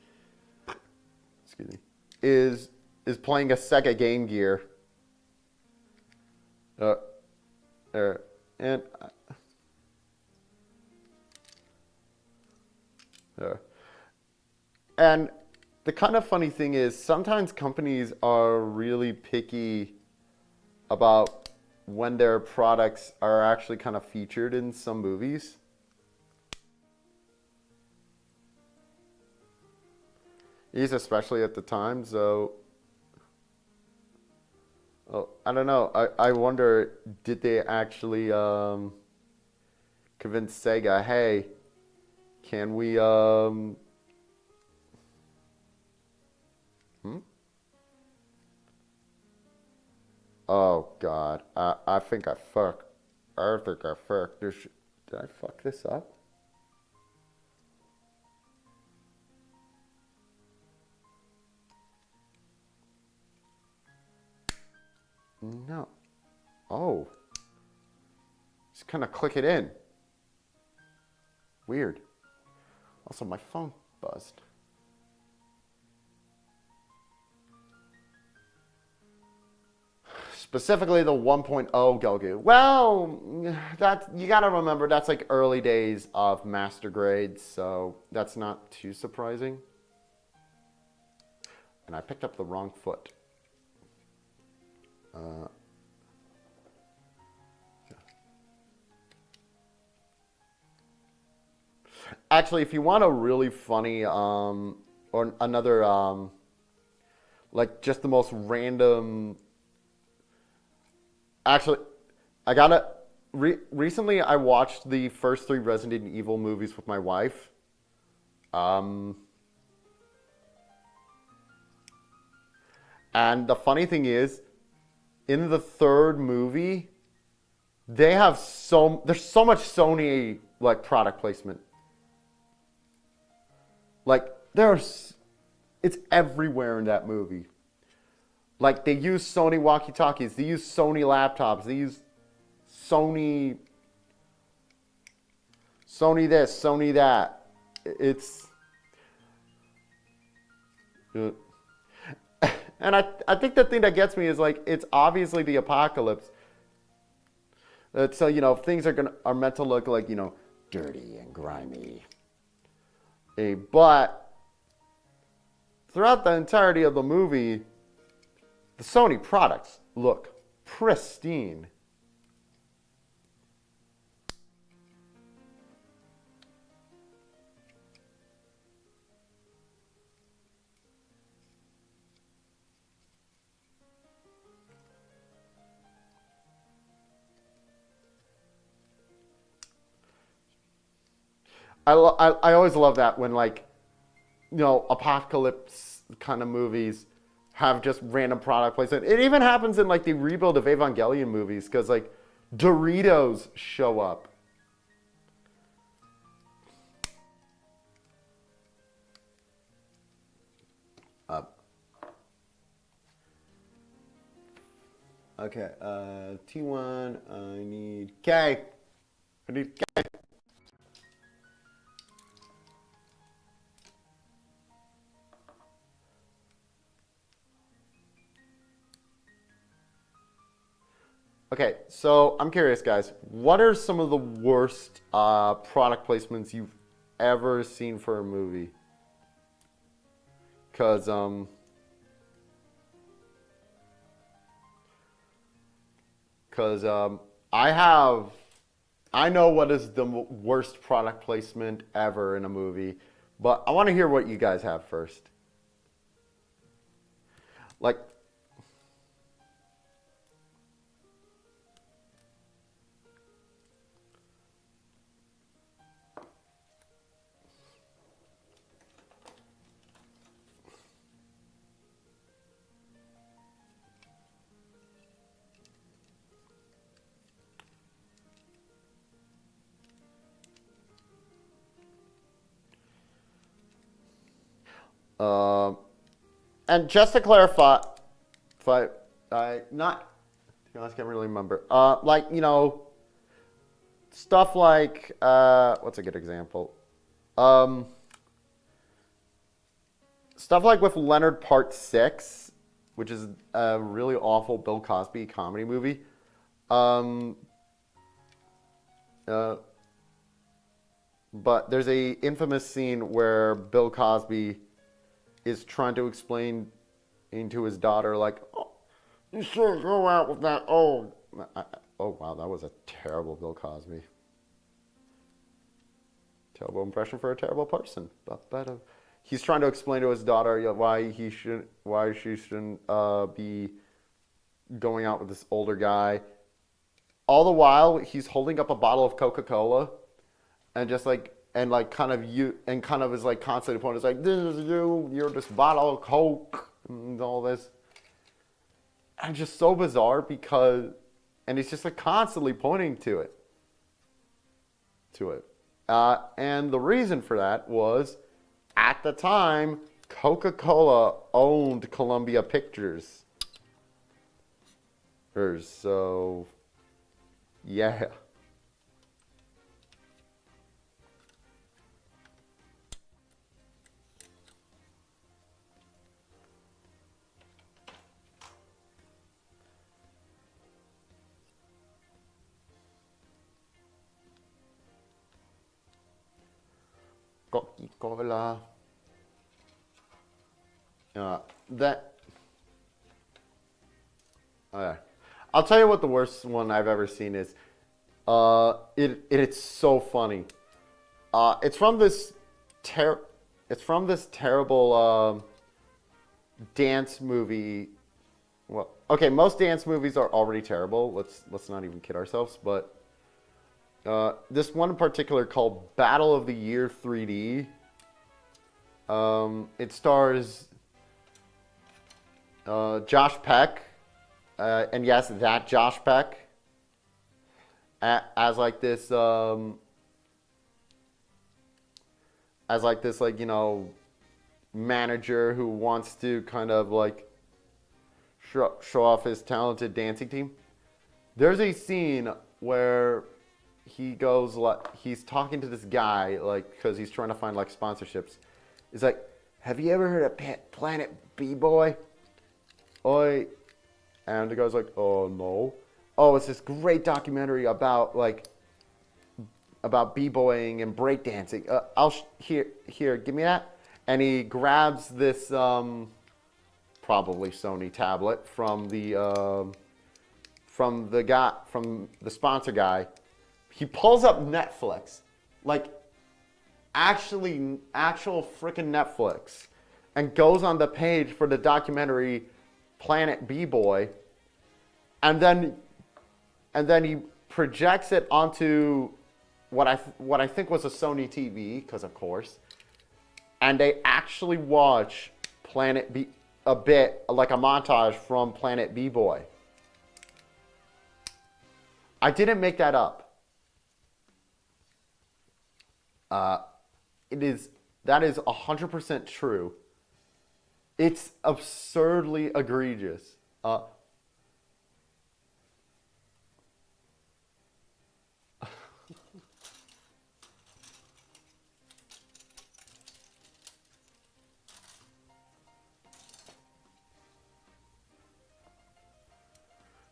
excuse me, is playing a Sega Game Gear. And the kind of funny thing is sometimes companies are really picky about when their products are actually kind of featured in some movies. Especially at the time, so I don't know. I wonder, did they actually convince Sega, hey, can we Oh God, I think I fucked. I think I fucked. Did I fuck this up? No. Oh. Just kind of click it in. Weird. Also, my phone buzzed. Specifically the 1.0 Gelgoog. Well, you gotta remember that's like early days of master grades, so that's not too surprising. And I picked up the wrong foot. Actually, if you want a really funny or another like just the most random. Actually, I gotta. Recently, I watched the first 3 Resident Evil movies with my wife. And the funny thing is, in the 3rd movie, there's so much Sony like product placement. Like it's everywhere in that movie. Like, they use Sony walkie-talkies, they use Sony laptops, they use Sony this, Sony that. It's... And I think the thing that gets me is, like, it's obviously the apocalypse. So, you know, things are meant to look like, you know, dirty and grimy. But throughout the entirety of the movie, the Sony products look pristine. I always love that when, like, you know, apocalypse kind of movies have just random product placement. It even happens in like the rebuild of Evangelion movies because like Doritos show up. Okay, T1, I need K. I need K. Okay, so I'm curious, guys. What are some of the worst product placements you've ever seen for a movie? Because because I know what is the worst product placement ever in a movie, but I want to hear what you guys have first. Like, um, and just to clarify, if I not, to be honest, I can't really remember. Like, you know, stuff like what's a good example? Stuff like with Leonard Part 6, which is a really awful Bill Cosby comedy movie. Um, uh, but there's a infamous scene where Bill Cosby is trying to explain into his daughter, like, oh, you shouldn't go out with that old. Oh, wow, that was a terrible Bill Cosby. Terrible impression for a terrible person. But he's trying to explain to his daughter why she shouldn't be going out with this older guy. All the while, he's holding up a bottle of Coca-Cola, and just like kind of is like constantly pointing, it's like, this is you're this bottle of Coke and all this, and just so bizarre and he's just like constantly pointing to it. And the reason for that was, at the time, Coca-Cola owned Columbia Pictures. So, yeah. Coca-Cola. That. Okay. I'll tell you what the worst one I've ever seen is. It's so funny. It's from this terrible dance movie. Well, okay, most dance movies are already terrible. Let's not even kid ourselves. But this one in particular called Battle of the Year 3D. It stars Josh Peck, and yes, that Josh Peck, as like this like, you know, manager who wants to kind of like show off his talented dancing team. There's a scene where he's talking to this guy, like, because he's trying to find like sponsorships. He's like, have you ever heard of Planet B-Boy? Oi. And the guy's like, oh, no. Oh, it's this great documentary about b-boying and breakdancing. Here, give me that. And he grabs this probably Sony tablet from the sponsor guy. He pulls up Netflix, like actual freaking Netflix, and goes on the page for the documentary Planet B-Boy, and then he projects it onto what I think was a Sony TV, because of course, and they actually watch a bit like a montage from Planet B-Boy. I didn't make that up. That is 100% true. It's absurdly egregious.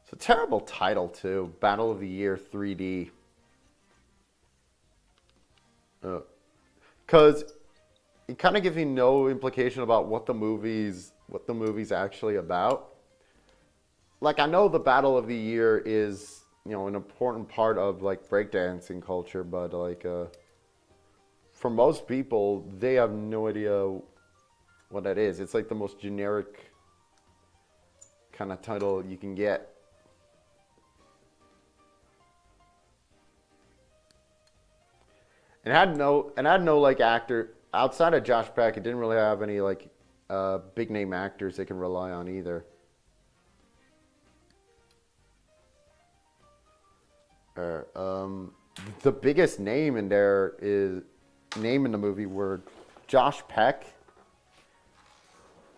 It's a terrible title too. Battle of the Year 3D. Because it kind of gives you no implication about what the movie's actually about. like I know the battle of the year is, you know, an important part of like breakdancing culture, but like for most people, they have no idea what that is. It's like the most generic kind of title you can get. And it had no like actor outside of Josh Peck. It didn't really have any like big name actors they can rely on either. The biggest name in there is name in the movie were Josh Peck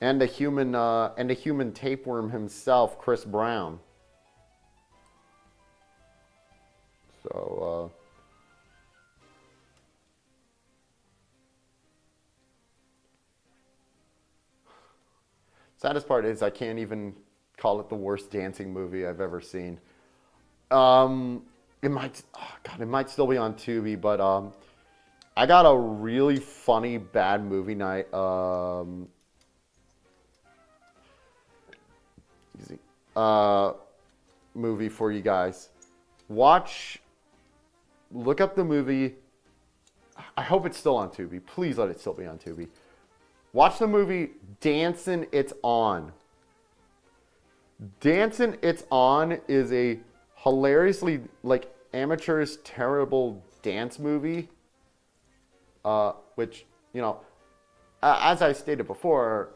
and the human tapeworm himself, Chris Brown. So saddest part is I can't even call it the worst dancing movie I've ever seen. It might still be on Tubi, but I got a really funny bad movie night. Movie for you guys. Look up the movie. I hope it's still on Tubi. Please let it still be on Tubi. Watch the movie Dancin' It's On. Dancin' It's On is a hilariously like amateurish, terrible dance movie. Which, you know, as I stated before,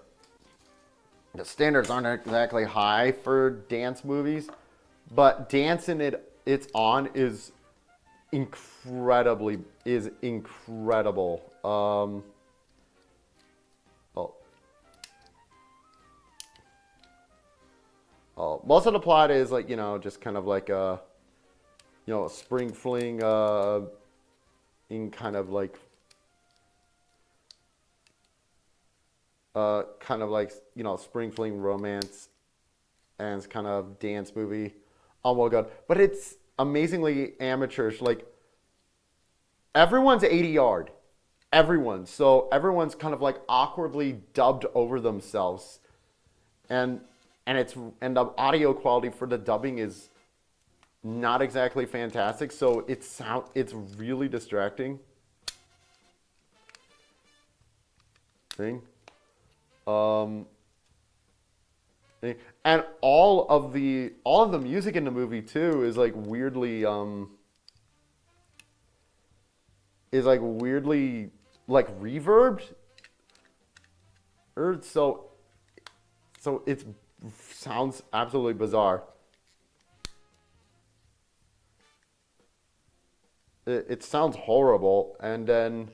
the standards aren't exactly high for dance movies, but Dancin' It's On is incredible. Most of the plot is like, you know, just kind of like a, you know, a spring fling in kind of like you know, spring fling romance and it's kind of dance movie. Oh my god. But it's amazingly amateurish. Like everyone's 80 yard. Everyone. So everyone's kind of like awkwardly dubbed over themselves. And the audio quality for the dubbing is not exactly fantastic, so it's really distracting. And all of the music in the movie too is like weirdly like reverbed. So it sounds absolutely bizarre. It sounds horrible, and then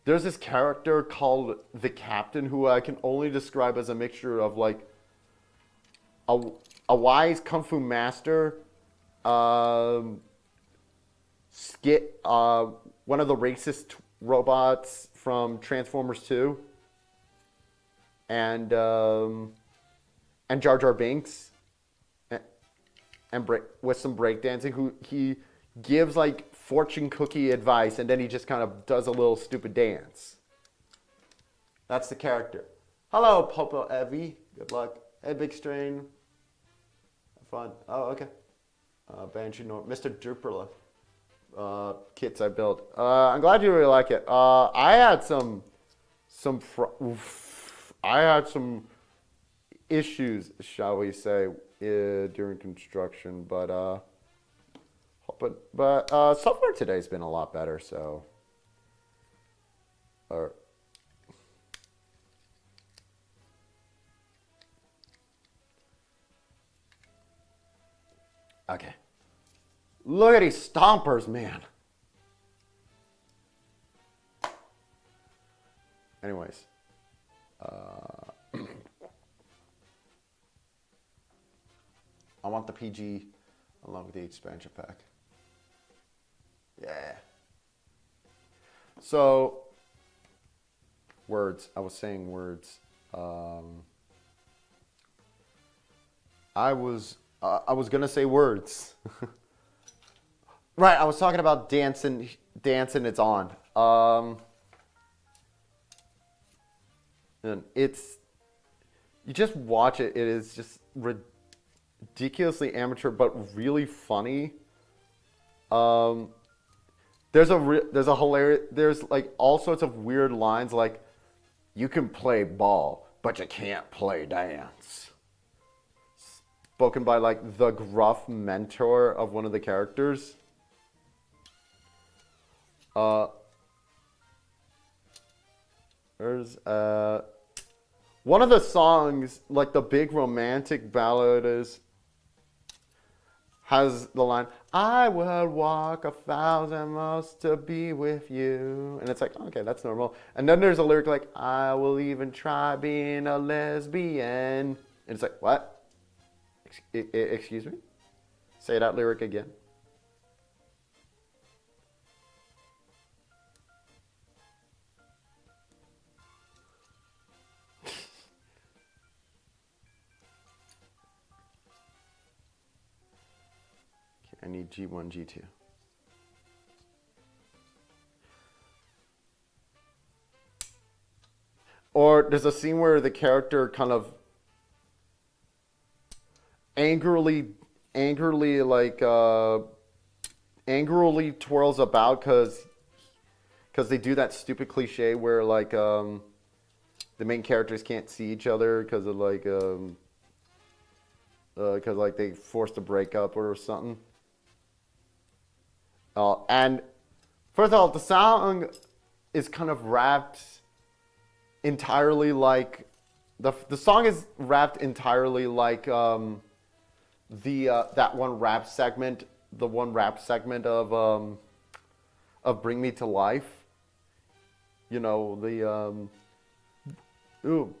there's this character called the Captain who I can only describe as a mixture of like a wise kung fu master, one of the racist robots from Transformers 2, and Jar Jar Binks. And with some breakdancing, who he gives like fortune cookie advice, and then he just kind of does a little stupid dance. That's the character. Hello, Popo Evie. Good luck. Hey, Big Strain. Have fun. Oh, okay. Banshee Nor Mr. Druperla. Kits I built. I'm glad you really like it. I had some issues, shall we say, during construction, but so far today's been a lot better. So, okay. Look at these stompers, man. Anyways, I want the PG along with the expansion pack. Yeah. So, words. I was saying words. I was gonna say words. Right. I was talking about dancing. It's on. And it's You just watch it. It is just ridiculously amateur, but really funny. Um, there's a hilarious. There's like all sorts of weird lines like, "You can play ball, but you can't play dance." Spoken by like the gruff mentor of one of the characters. Uh, there's one of the songs, like the big romantic ballad, has the line, "I would walk 1,000 miles to be with you," and it's like, okay, that's normal. And then there's a lyric like, "I will even try being a lesbian," and it's like, what? Excuse me? Say that lyric again. I need G1, G2. Or there's a scene where the character kind of angrily like angrily twirls about because they do that stupid cliche where like the main characters can't see each other because of like because like they forced a breakup or something. And first of all, the song is kind of rapped entirely like the song is rapped entirely like that one rap segment, the one rap segment of "Bring Me to Life." You know the ooh,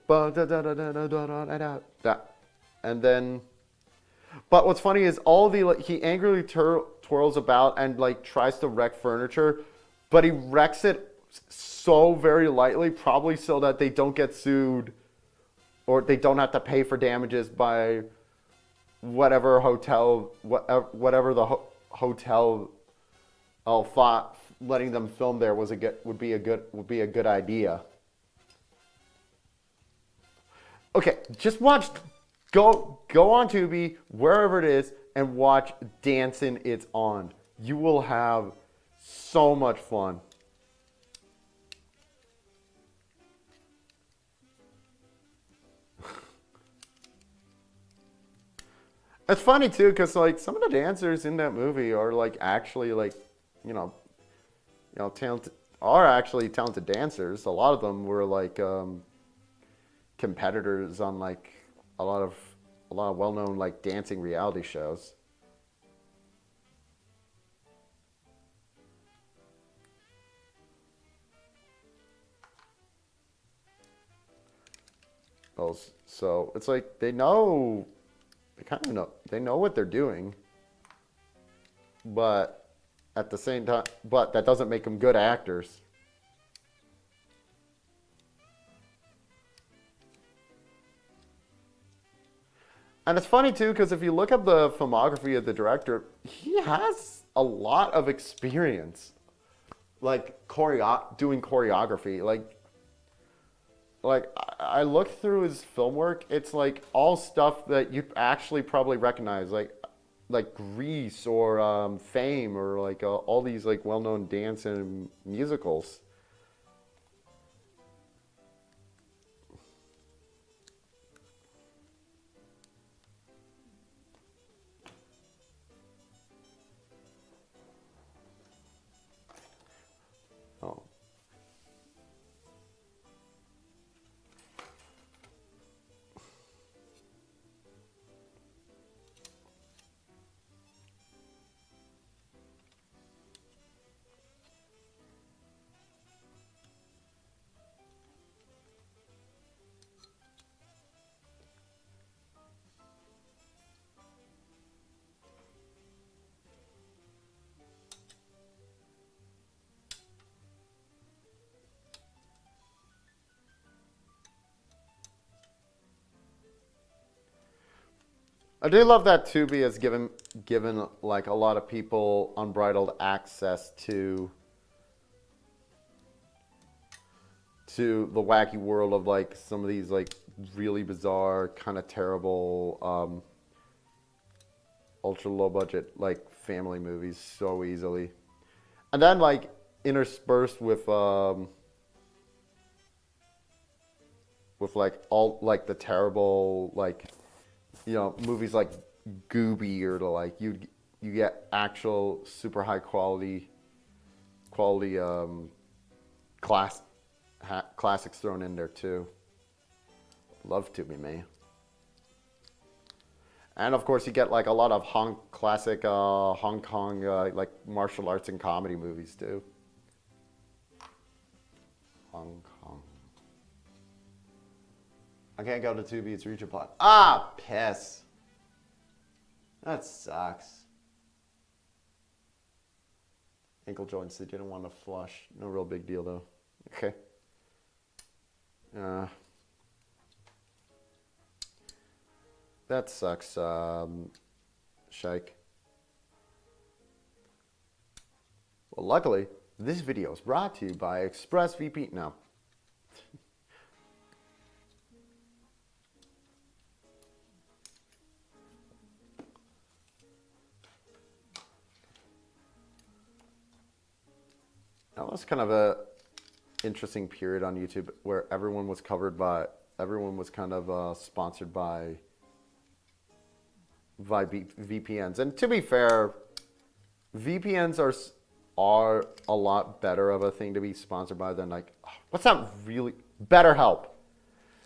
that, and then. But what's funny is all the like, he angrily twirls about and like tries to wreck furniture, but he wrecks it so very lightly, probably so that they don't get sued or they don't have to pay for damages by whatever hotel, whatever the hotel thought letting them film there would be a good idea. Okay, just watch. Go on Tubi, wherever it is, and watch Dancing It's On. You will have so much fun. It's funny too, because like some of the dancers in that movie are like actually like, you know, talented, are actually talented dancers. A lot of them were like competitors on like a lot of well-known like dancing reality shows. So it's like they kind of know, they know what they're doing, but at the same time, but that doesn't make them good actors. And it's funny too, because if you look at the filmography of the director, he has a lot of experience, like doing choreography. Like I looked through his film work. It's like all stuff that you actually probably recognize, like Grease or Fame or like all these like well-known dance and musicals. Oh. I do love that Tubi has given like a lot of people unbridled access to the wacky world of like some of these like really bizarre, kind of terrible, ultra low budget like family movies so easily. And then like interspersed with like all like the terrible like, you know, movies like Gooby, or like you get actual super high quality classics thrown in there too. Love to be me. And of course you get like a lot of classic Hong Kong like martial arts and comedy movies too. Hong Kong. I can't go to Tubi, it's Reach a Plot. Ah, piss. That sucks. Ankle joints, they didn't want to flush. No real big deal though. Okay. That sucks, Shike. Well, luckily, this video is brought to you by ExpressVPN. No. That was kind of a interesting period on YouTube where everyone was kind of sponsored by VPNs. And to be fair, VPNs are a lot better of a thing to be sponsored by than like, what's that really, BetterHelp.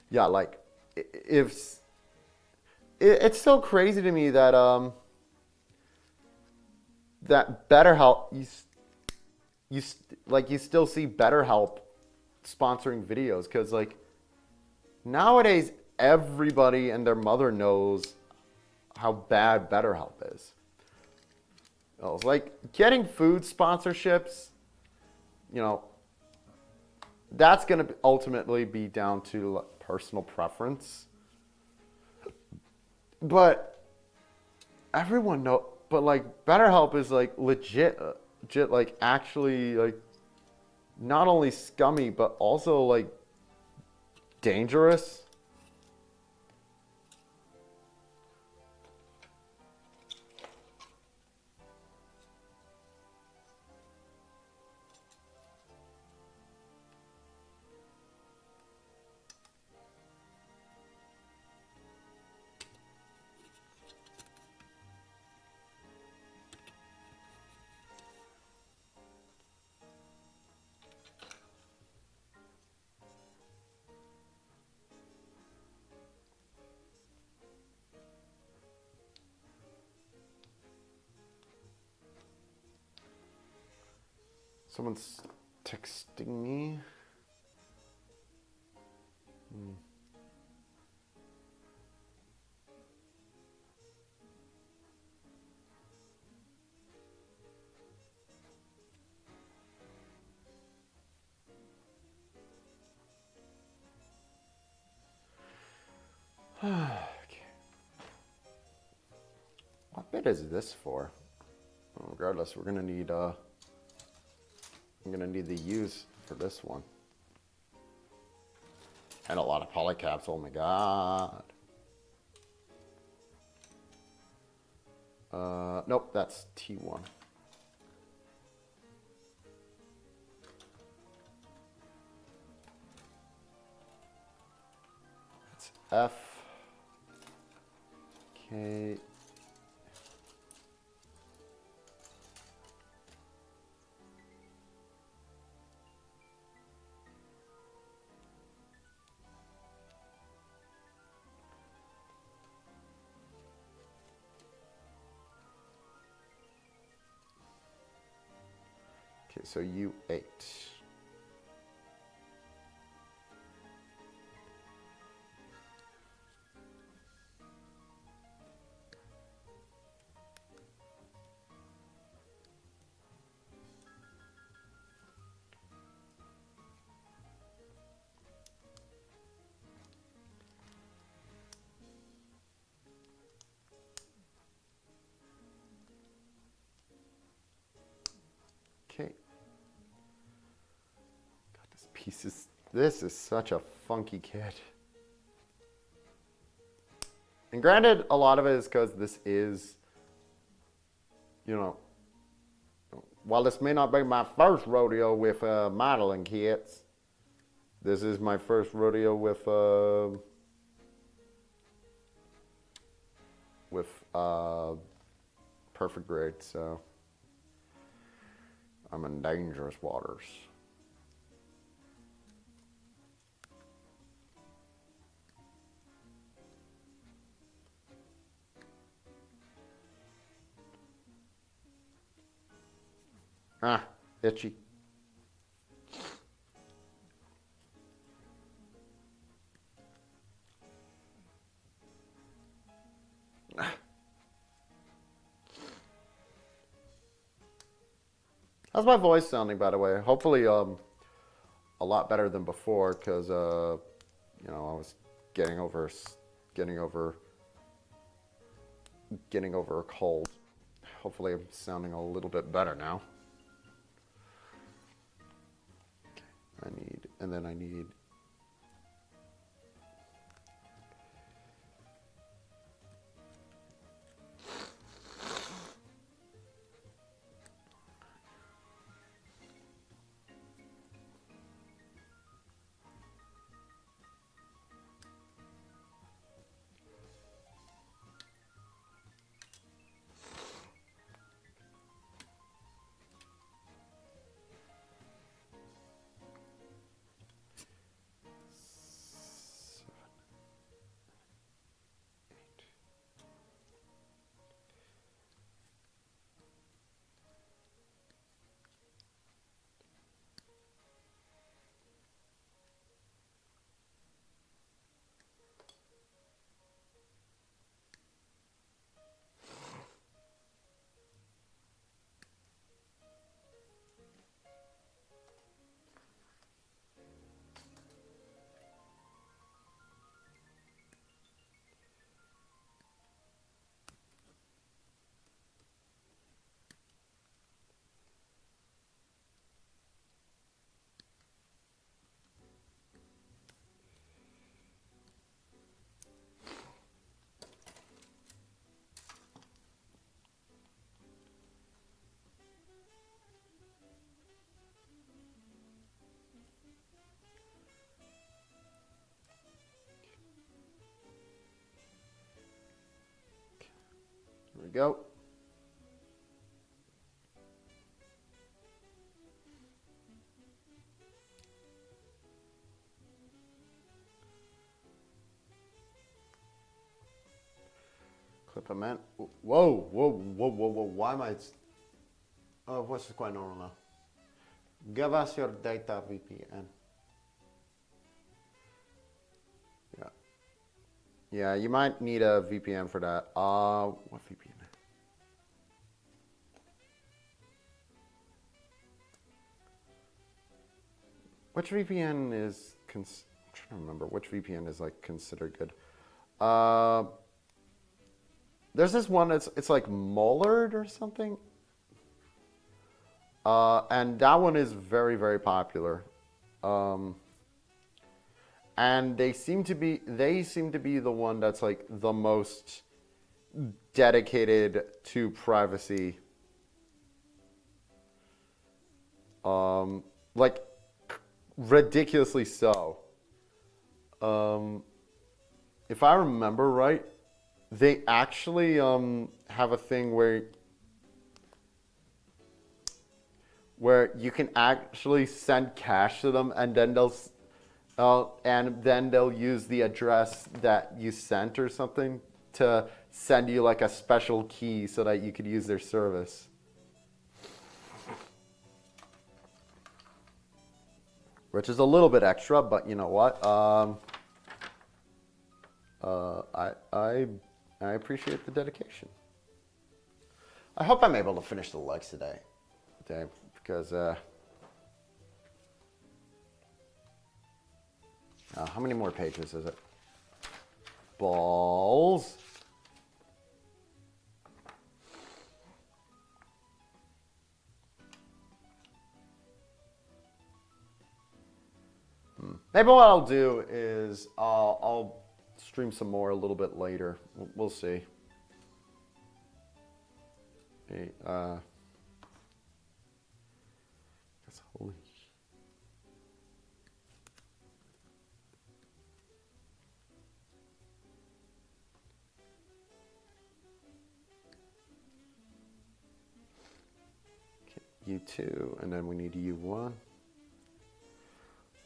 Yeah, like if it's so crazy to me that that BetterHelp, you still see BetterHelp sponsoring videos, because like nowadays everybody and their mother knows how bad BetterHelp is. It's like getting food sponsorships, you know, that's going to ultimately be down to like personal preference. But everyone know, but like BetterHelp is like legit, like actually like not only scummy but also like dangerous. Someone's texting me. Okay. What bit is this for? Well, regardless, we're gonna need I'm gonna need the U's for this one. And a lot of polycaps, oh my god. Nope, that's T1. That's F. K. Okay, so U8. Okay. God, this piece is This is such a funky kit. And granted, a lot of it is because this is, you know, while this may not be my first rodeo with modeling kits, this is my first rodeo with perfect grade, so I'm in dangerous waters. Ah, itchy. How's my voice sounding, by the way? Hopefully, a lot better than before, because you know, I was getting over a cold. Hopefully, I'm sounding a little bit better now. I need. Here we go. Clip a man. Whoa. Why am I? Oh, what's quite normal now? Give us your data VPN. Yeah. Yeah, you might need a VPN for that. What VPN? Which VPN is? I'm trying to remember which VPN is like considered good. There's this one it's like Mullard or something. And that one is very, very popular. And they seem to be the one that's like the most dedicated to privacy. Like ridiculously so. If I remember right, they actually have a thing where you can actually send cash to them, and then they'll use the address that you sent or something to send you like a special key so that you could use their service. Which is a little bit extra, but you know what? I appreciate the dedication. I hope I'm able to finish the legs today, because how many more pages is it? Balls. Maybe what I'll do is I'll stream some more a little bit later. We'll see. Hey, that's holy. U2, and then we need U1.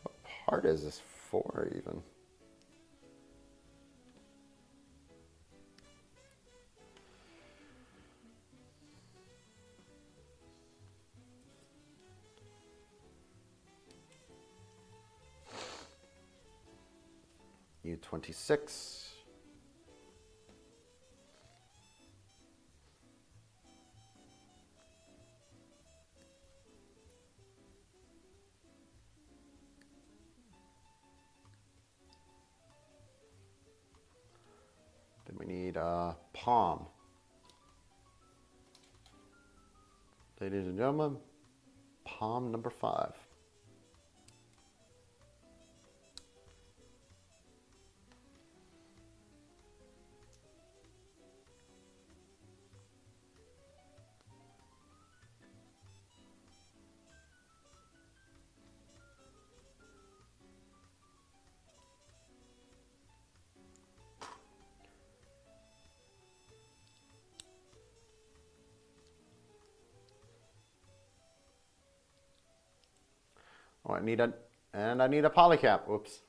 What part is this for, even? U26. Then we need palm. Ladies and gentlemen, palm number 5. Oh, I need a polycap. Whoops.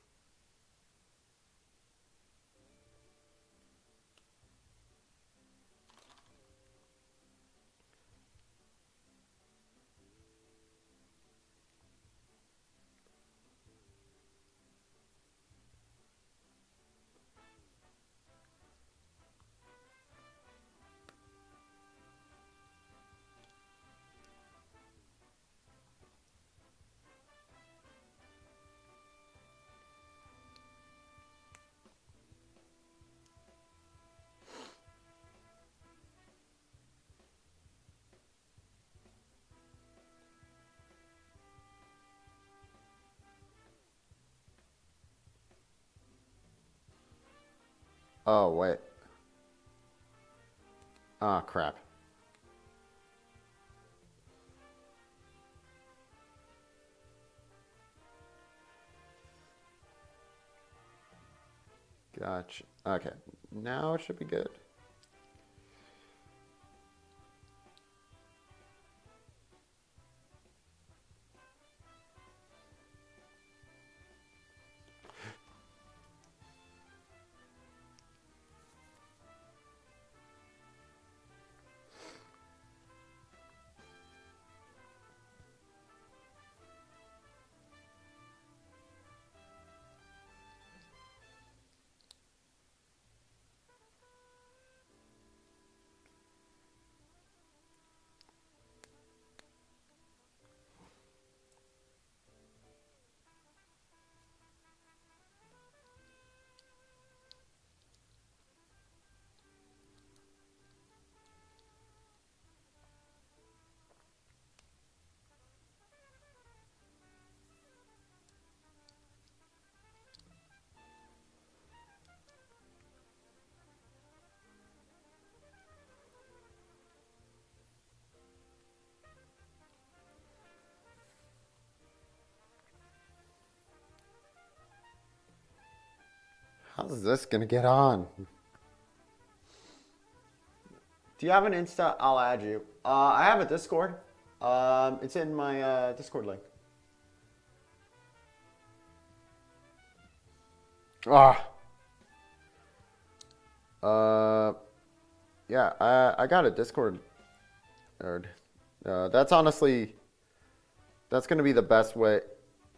Oh, wait. Oh, crap. Gotcha. Okay. Now it should be good. How's this gonna get on? Do you have an Insta? I'll add you. I have a Discord. It's in my Discord link. Ah. Yeah, I got a Discord. That's honestly, that's gonna be the best way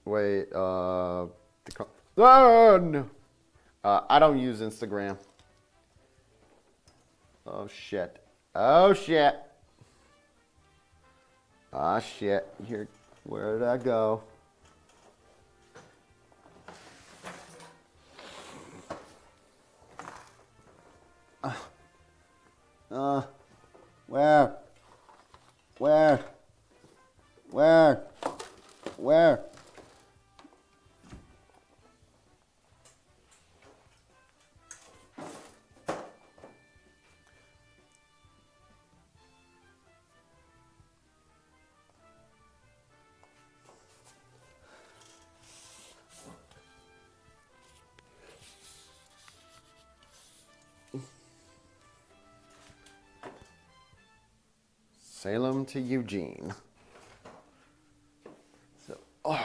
to come. Oh, no. I don't use Instagram. Oh shit. Oh shit. Ah shit. Here, where did I go? Where? Where? Where? Where? Salem to Eugene. So, oh.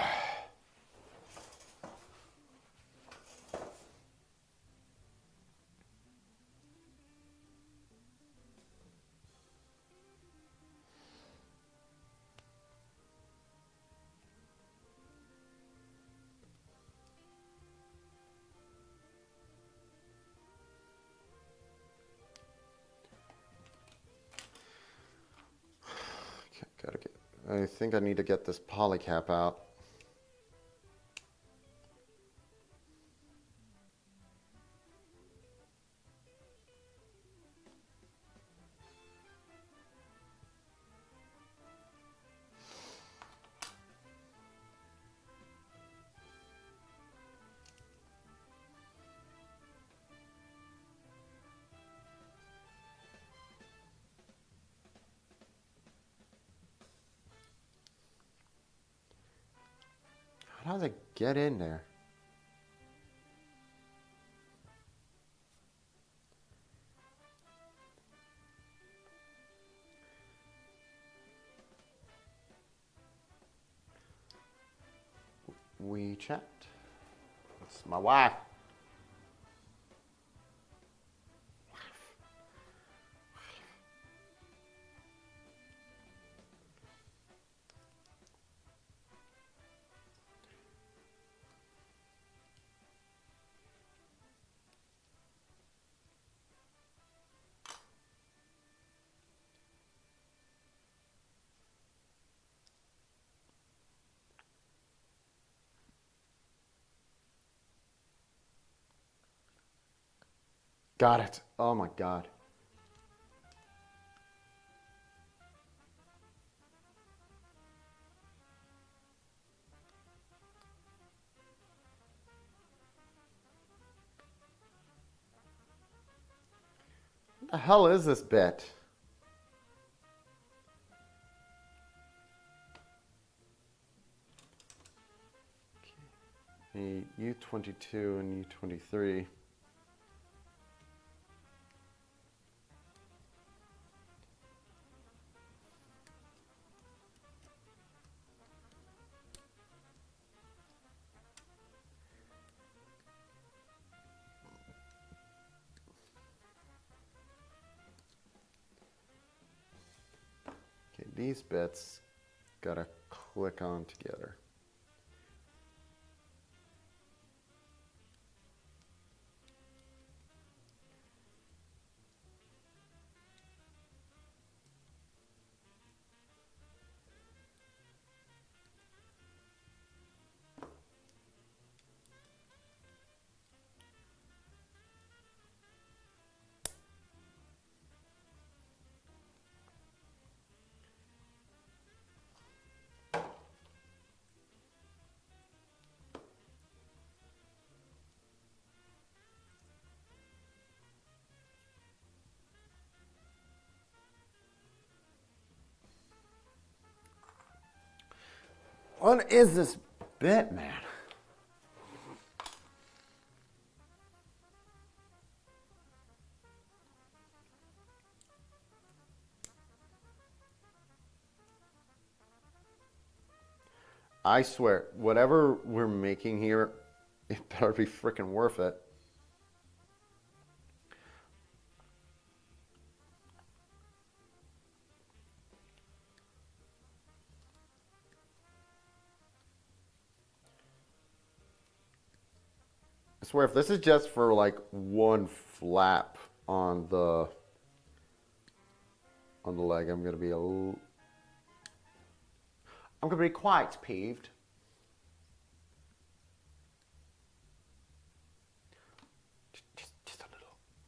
I think I need to get this polycap out. How does it get in there? WeChat. That's my wife. Got it. Oh my God. What the hell is this bit? Okay. U22 and U23. Okay, these bits gotta click on together. What is this bit, man? I swear, whatever we're making here, it better be freaking worth it. I swear, if this is just for like one flap on the leg, I'm gonna be quite peeved.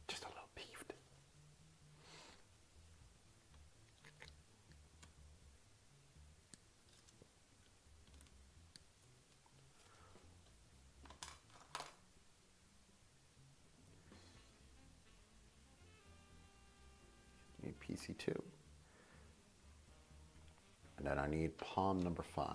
Just a little peeved. Need PC2. And then I need palm number 5.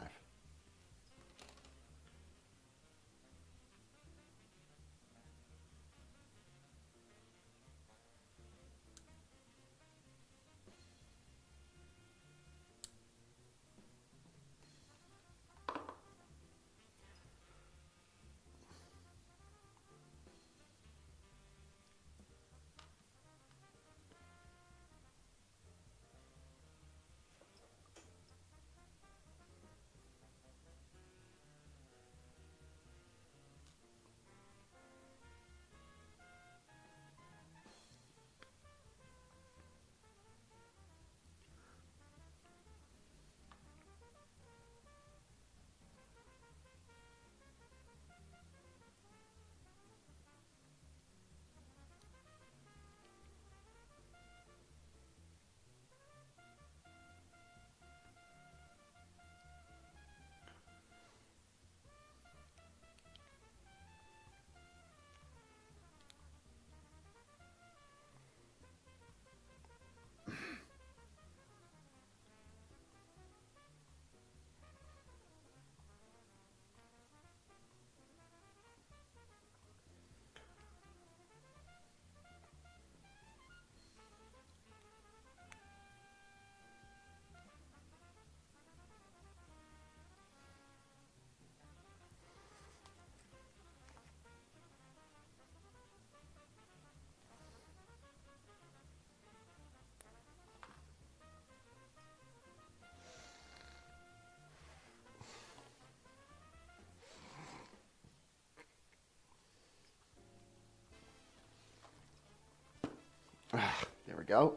There we go.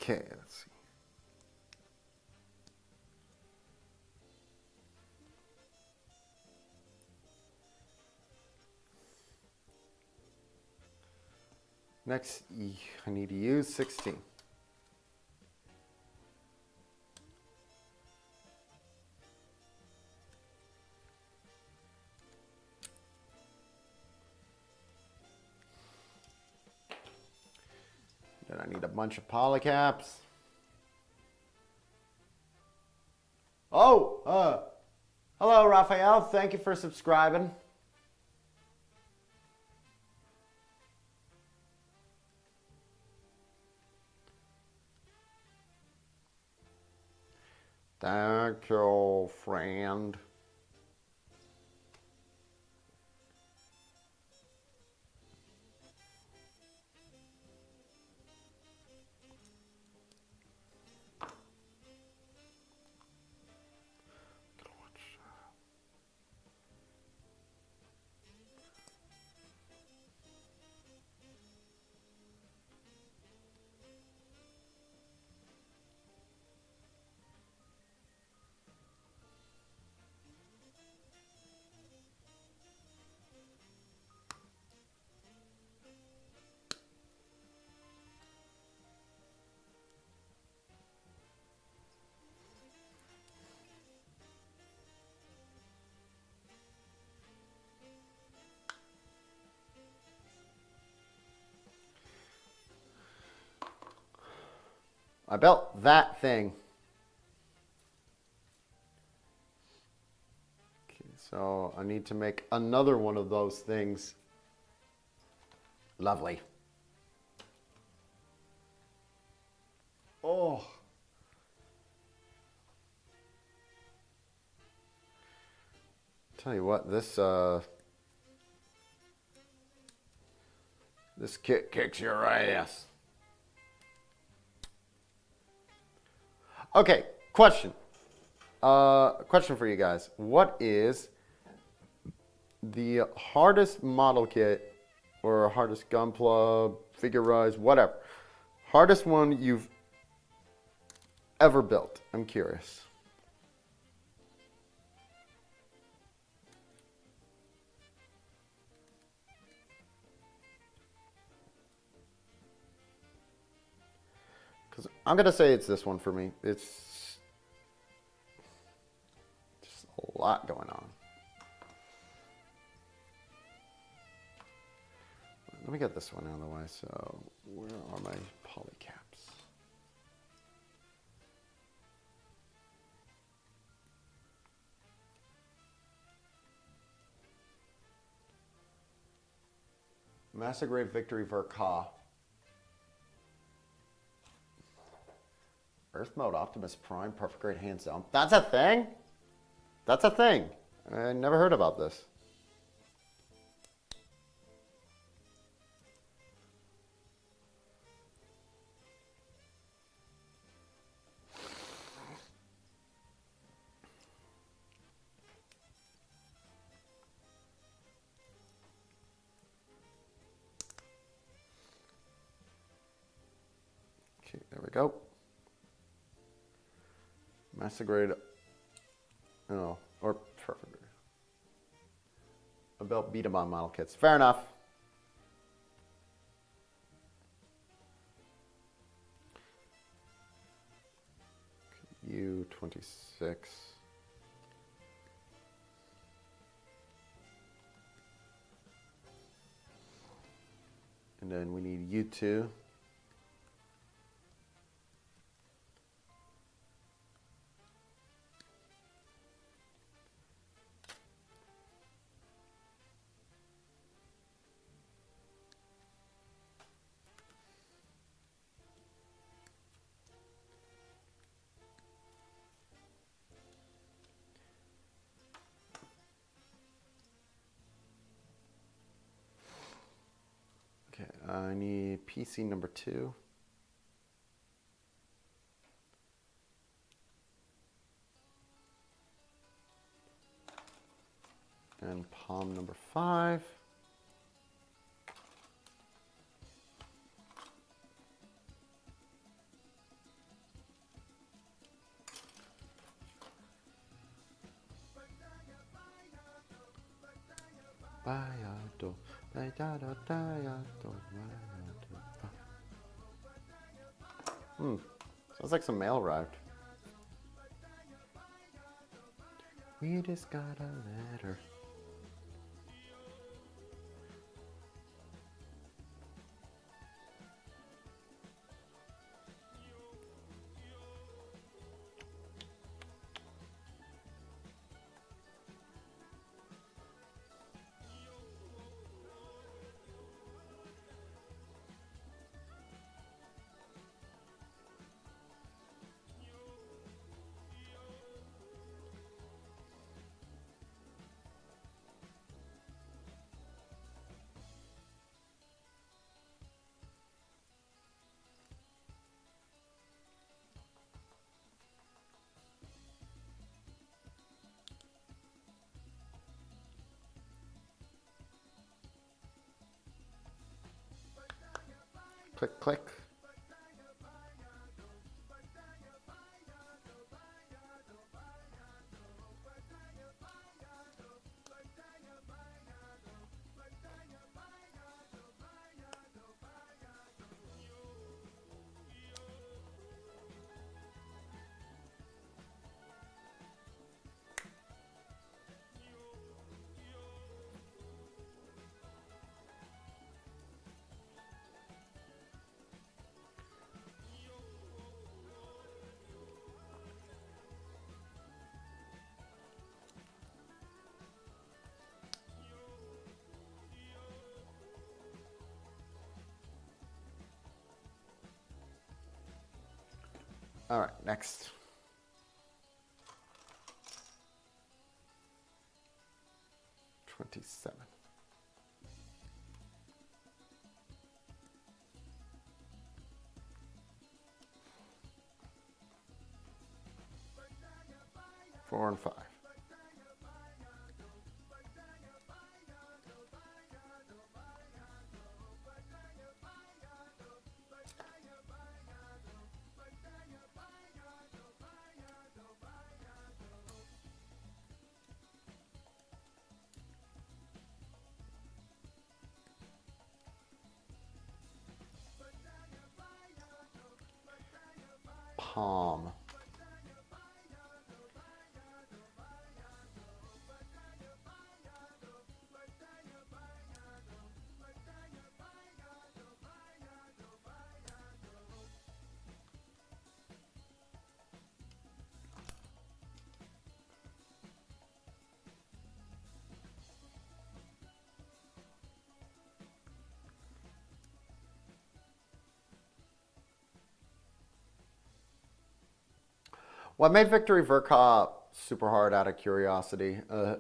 Okay, let's see. Next, I need to use 16. Then I need a bunch of polycaps. Oh, hello, Raphael. Thank you for subscribing. Thank you, friend. I built that thing. Okay, so I need to make another one of those things. Lovely. Oh. Tell you what, this kit kicks your ass. Okay, question. Question for you guys. What is the hardest model kit or hardest Gunpla, figure rise, whatever, hardest one you've ever built? I'm curious. Because I'm going to say it's this one for me. It's just a lot going on. Let me get this one out of the way. So where are my polycaps? Master Grade Victory for Ka. Earth Mode Optimus Prime Perfect Grade hands down. That's a thing? That's a thing. I never heard about this. Okay, there we go. Master Grade, oh, or perfect grade. I built beat 'em on model kits. Fair enough. U-26. And then we need U2. I need PC number 2. And palm number 5. Sounds like some mail arrived. We just got a letter. Click, click. All right, next. $27. Four and 5. Palm. Well, I made Victory Verkop super hard out of curiosity. Yeah.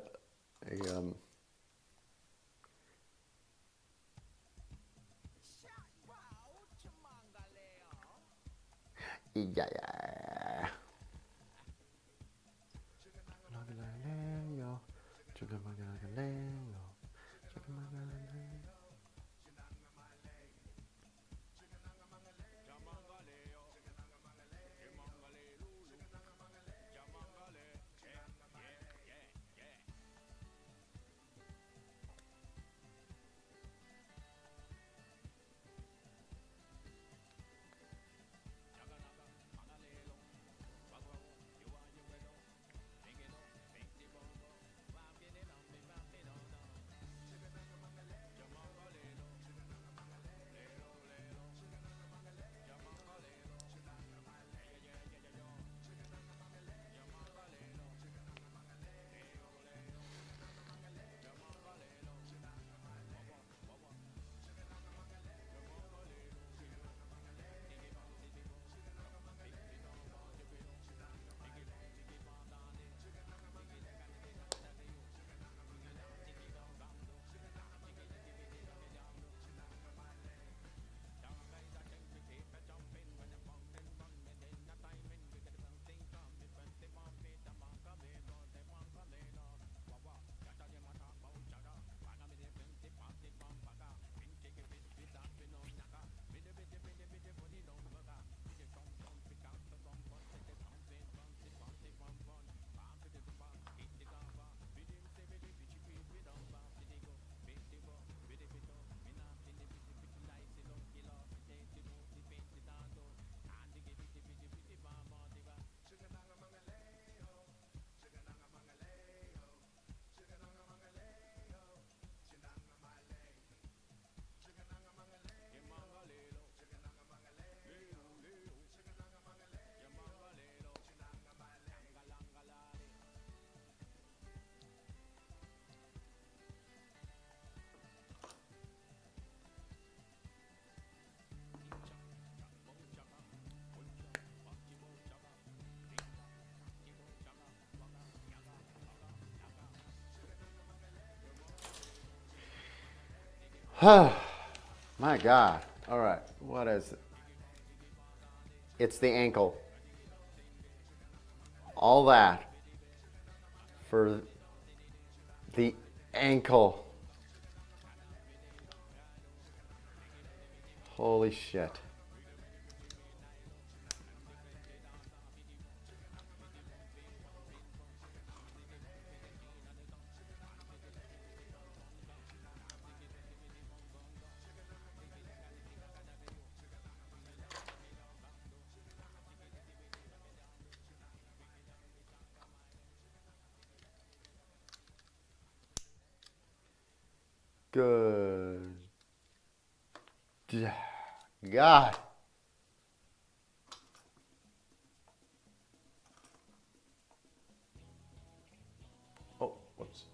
My God. All right. What is it? It's the ankle. All that for the ankle. Holy shit. Good. God. Oh, whoops.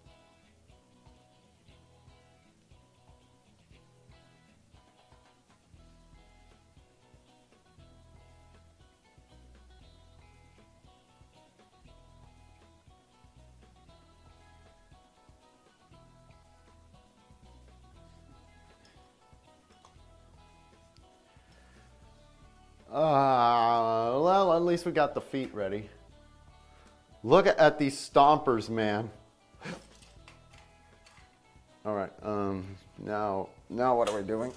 Well, at least we got the feet ready. Look at these stompers, man. All right. Now what are we doing?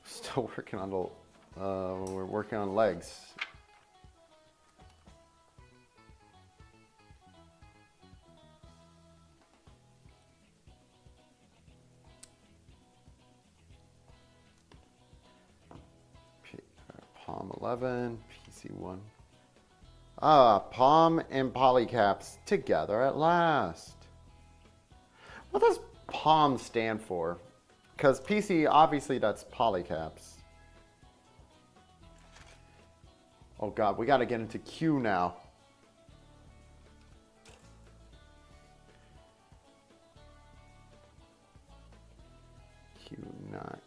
Still working on the. We're working on legs. Palm 11, PC 1. Palm and polycaps together at last. What does POM stand for? Because PC, obviously that's polycaps. Oh God, we got to get into Q now. Q9.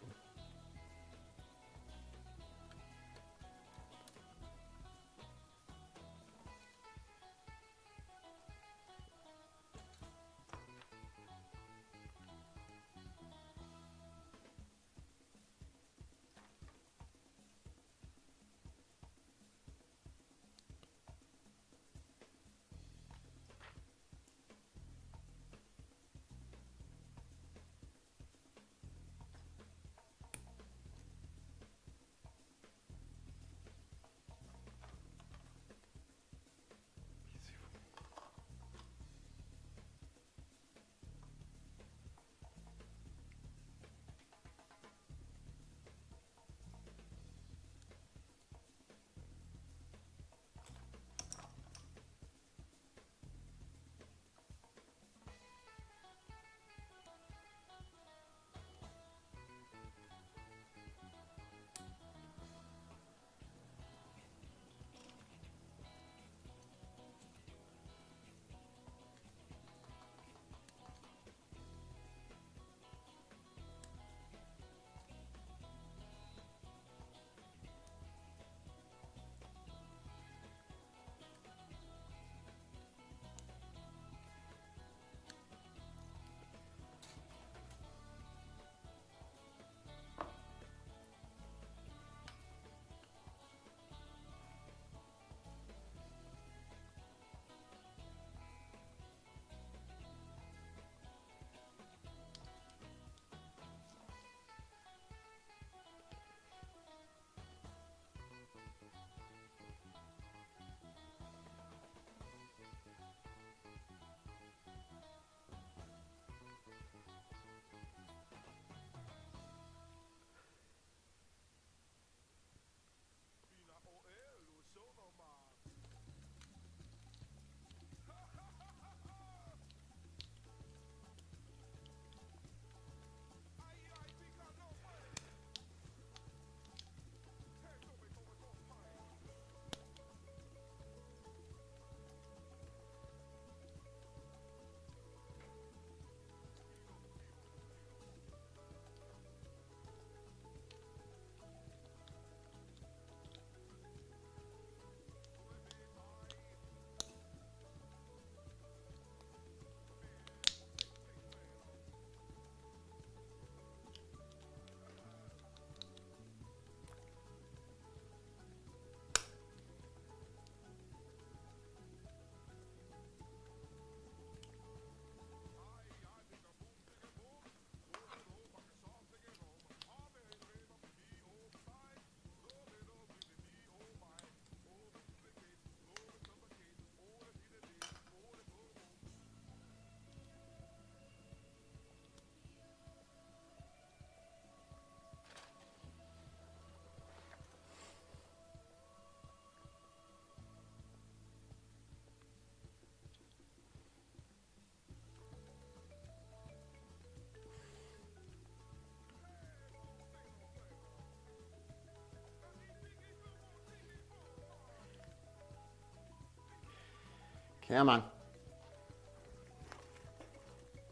Come on.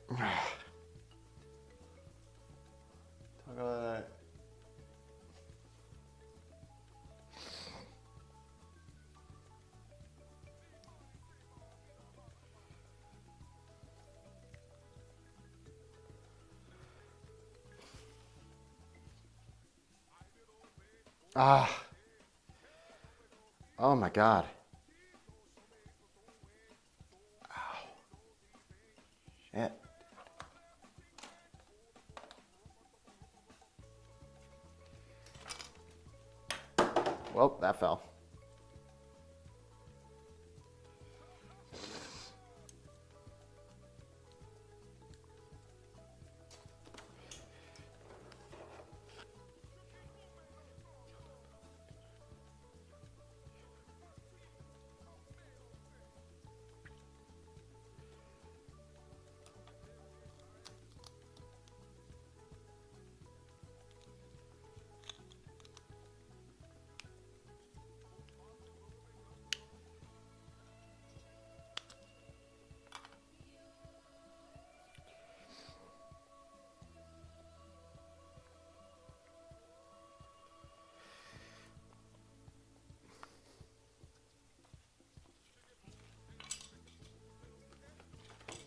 Talk about that. Ah. Oh my God. Ow. Shit. Well, that fell.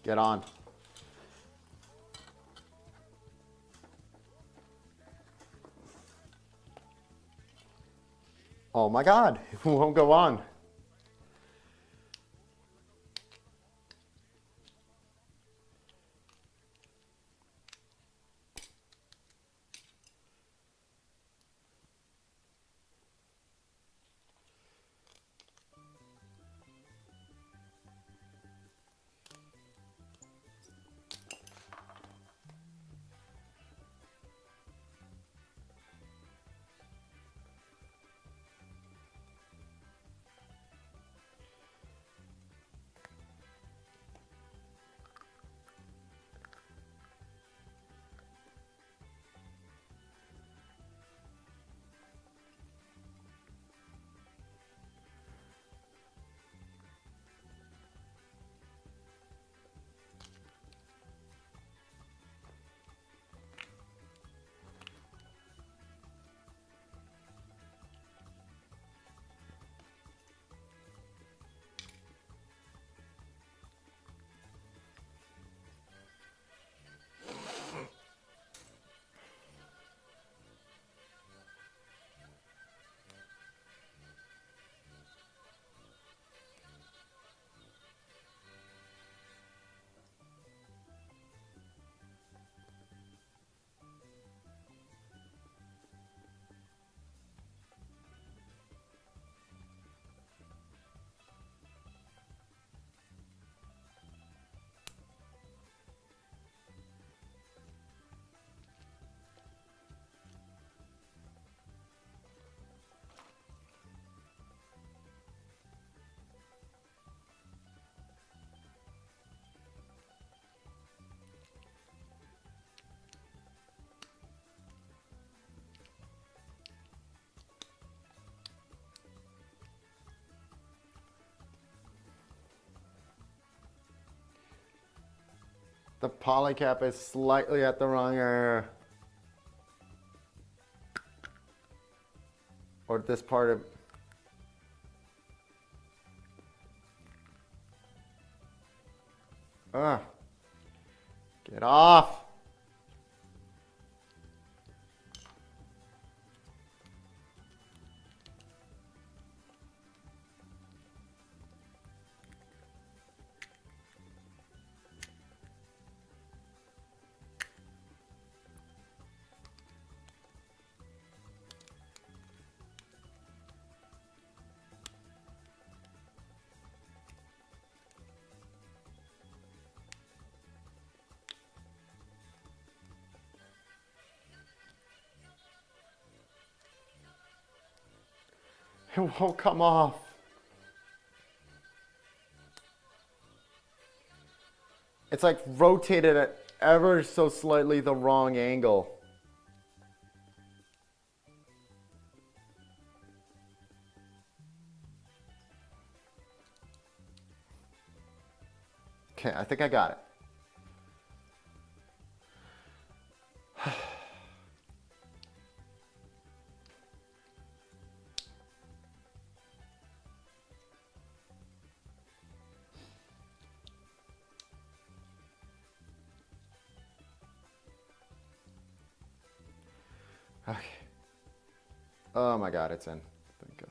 Get on. Oh my God, it won't go on. The polycap is slightly at the wrong area. Or this part of... Ugh. Get off! It won't come off. It's like rotated at ever so slightly the wrong angle. Okay, I think I got it. Okay. Oh my God, it's in. Thank God.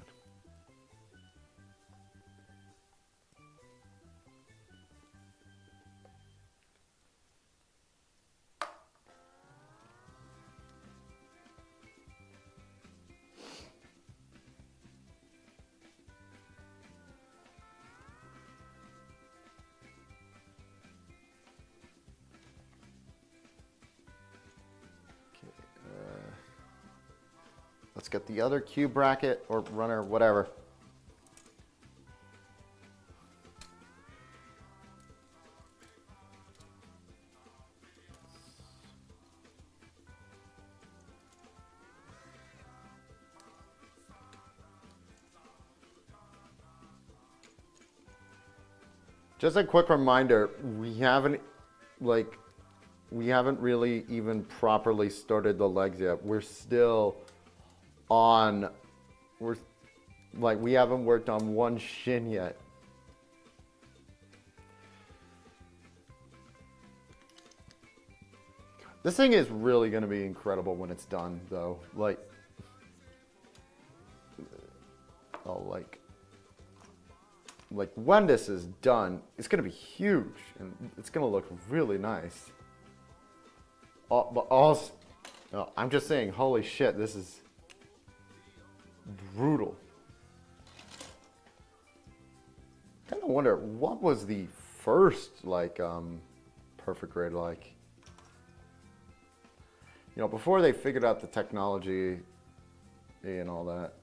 Let's get the other cube bracket or runner, whatever. Just a quick reminder, we haven't really even properly started the legs yet. We're still on, we haven't worked on one shin yet. This thing is really going to be incredible when it's done, though. Like when this is done, it's going to be huge and it's going to look really nice. But also, no, I'm just saying, holy shit, this is brutal. I kind of wonder, what was the first, perfect grade like? You know, before they figured out the technology and all that.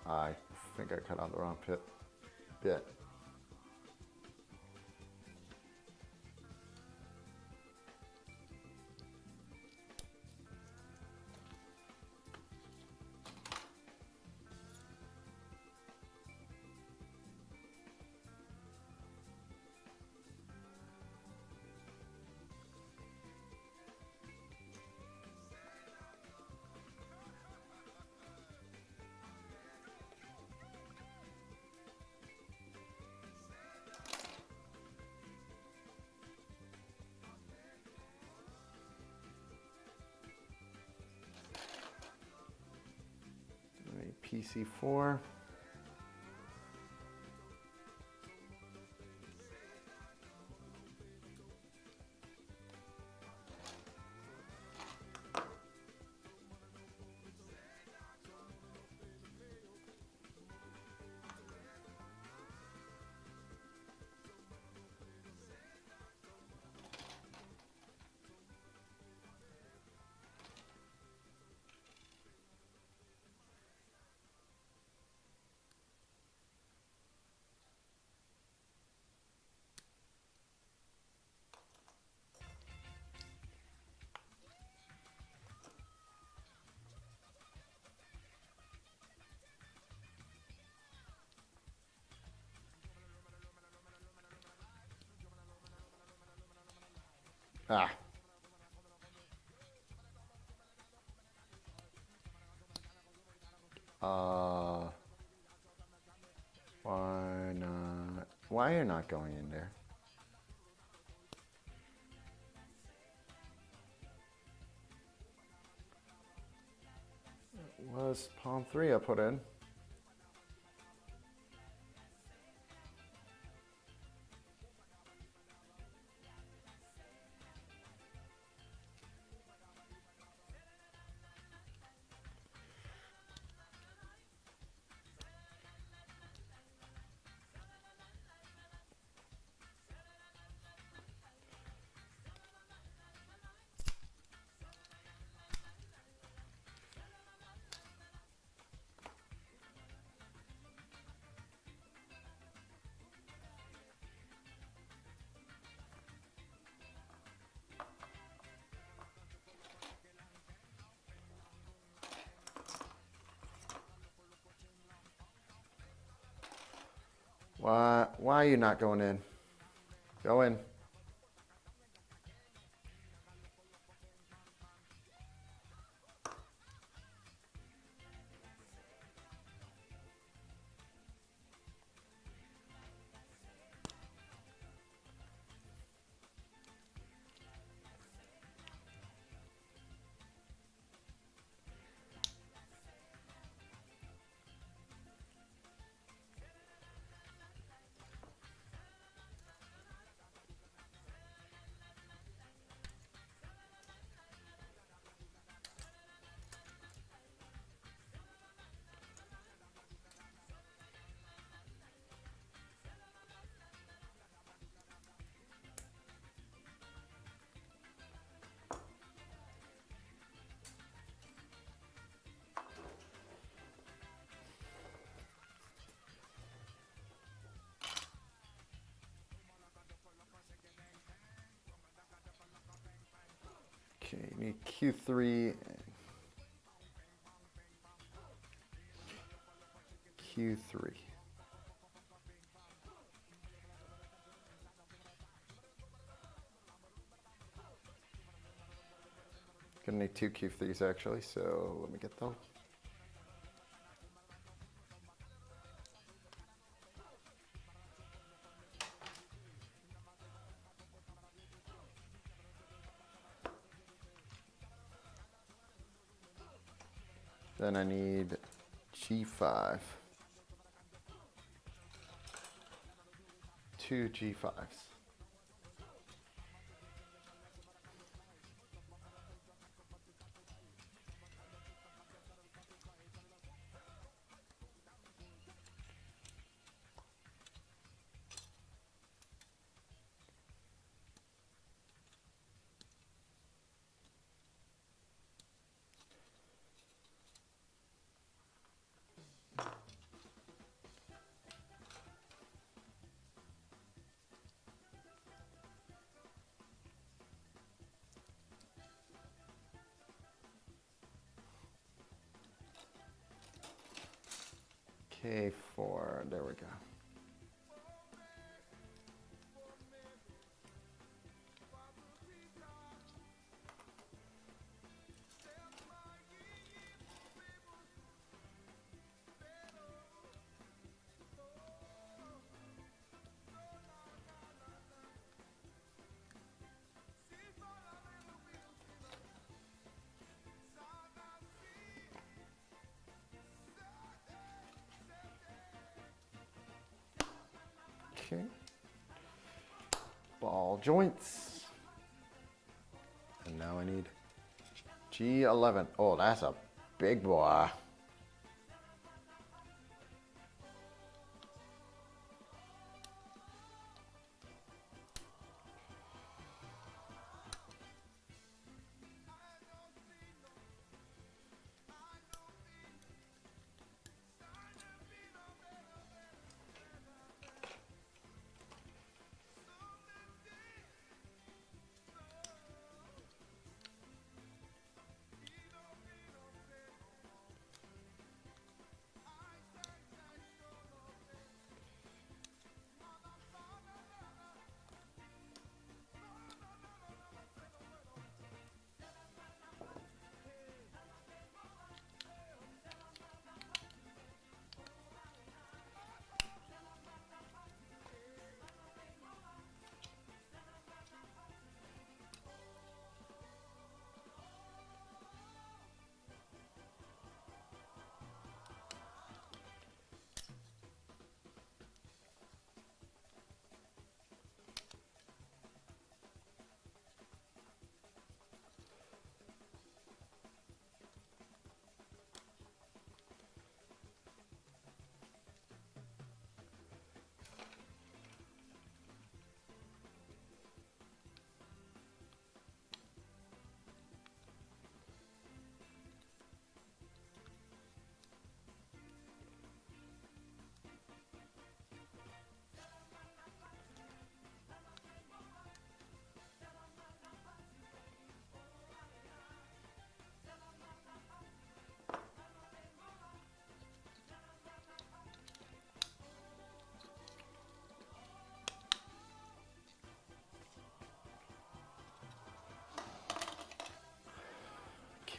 I think I cut out the wrong bit. PC4. Ah. Why not? Why are you not going in there? It was Palm 3 I put in. Why are you not going in? Go in. Okay, you need Q3 and Q3. Gonna need two Q3s actually, so let me get those. Then I need G5. Two G5s. K4, there we go. Okay. Ball joints. And now I need G11. Oh, that's a big boy.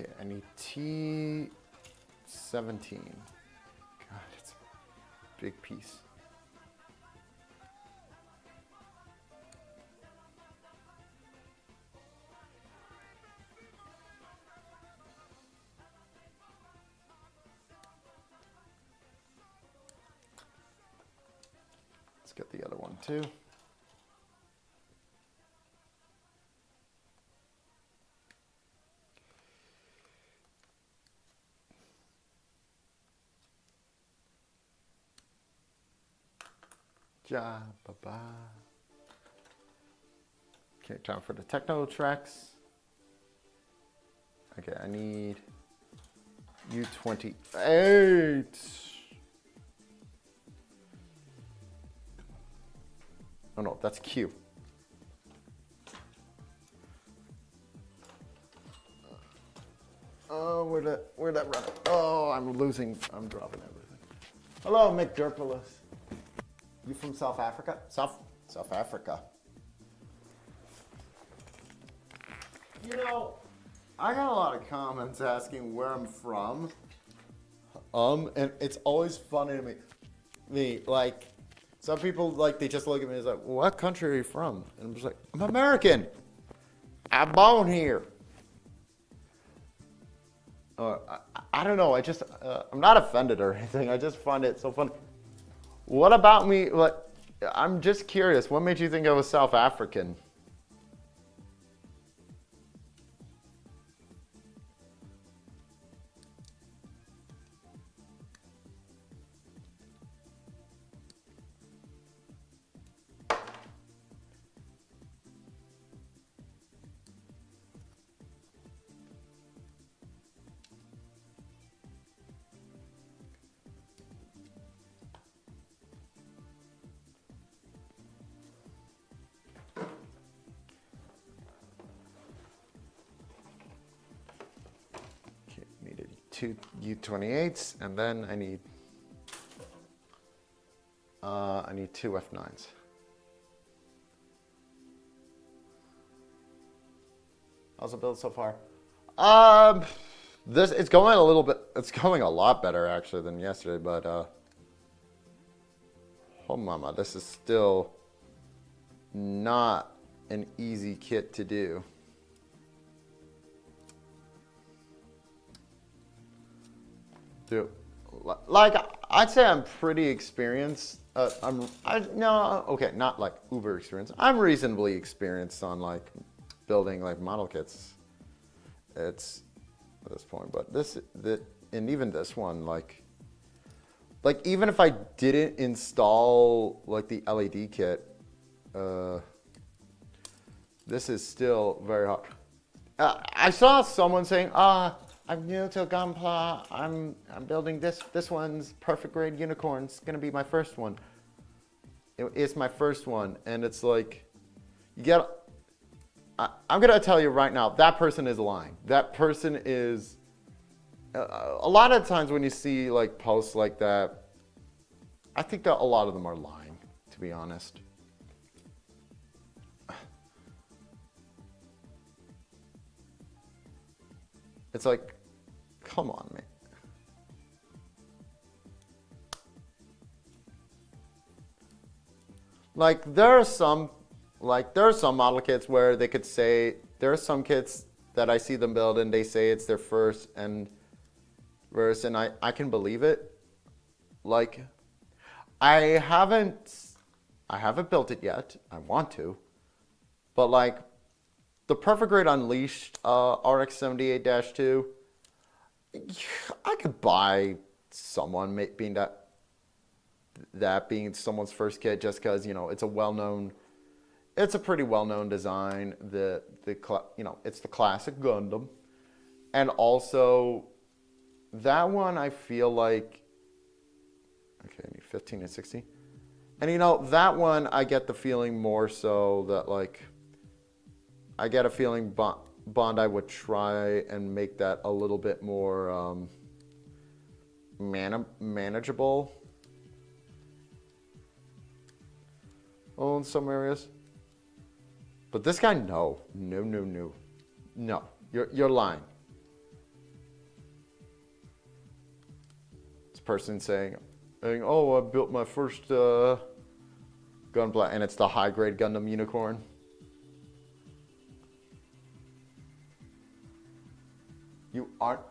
Okay, I need T17. God, it's a big piece. Let's get the other one too. Ba-ba. Okay, time for the techno tracks. Okay, I need U28. Oh no, that's Q. Oh, where'd that run? Oh, I'm dropping everything. Hello, McDurpolis. You from South Africa? South Africa. You know, I got a lot of comments asking where I'm from. And it's always funny to me, like, some people, like, they just look at me and it's like, what country are you from? And I'm just like, I'm American. I'm born here. I don't know. I'm not offended or anything. I just find it so funny. What about me? Like, I'm just curious. What made you think I was South African? Two U28s, and then I need two F9s. How's the build so far? It's going a little bit. It's going a lot better actually than yesterday, but oh mama, this is still not an easy kit to do. Like, I'd say I'm pretty experienced. Okay, not like uber experienced. I'm reasonably experienced on like building like model kits. It's at this point, but and even this one, like even if I didn't install like the LED kit, this is still very hard. I saw someone saying, I'm new to Gunpla. I'm building this. This one's perfect grade unicorn. It's gonna be my first one. It's my first one, and it's like, I'm gonna tell you right now, that person is lying. That person is. A lot of times when you see like posts like that, I think that a lot of them are lying. To be honest. It's like, come on, man. Like there are some model kits where they could say, there are some kits that I see them build and they say it's their first and verse, and I can believe it. Like I haven't built it yet. I want to, but like the Perfect Grade Unleashed RX78-2, I could buy someone being that being someone's first kit just because, you know, it's a pretty well-known design. It's the classic Gundam, and also that one I feel like, okay, I need 15 and 60, and you know that one I get the feeling more so that like. I get a feeling Bondi would try and make that a little bit more manageable. Oh, in some areas. But this guy, no, you're lying. person saying, oh, I built my first Gundam, and it's the high-grade Gundam unicorn. You aren't.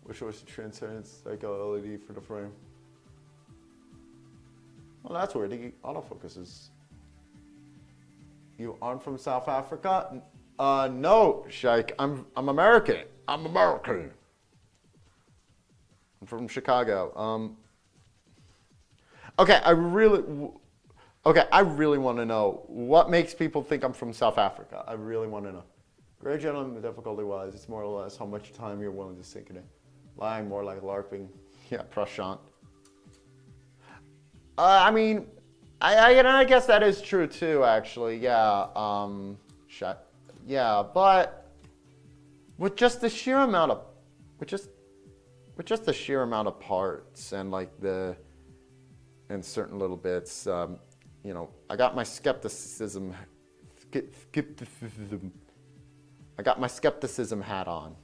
Wish it was a transcendence like LED for the frame. Well, that's weird. The autofocus is. You aren't from South Africa? No, Sheikh. I'm American. I'm American. I'm from Chicago. Okay, I really want to know what makes people think I'm from South Africa. I really want to know. Grade gentleman, difficulty-wise, it's more or less how much time you're willing to sink it in. Lying, more like LARPing. Yeah, Prashant. I mean, I guess that is true too. Actually, yeah. Yeah, but with just the sheer amount of, with just the sheer amount of parts and like and certain little bits, you know, I got my skepticism. I got my skepticism hat on.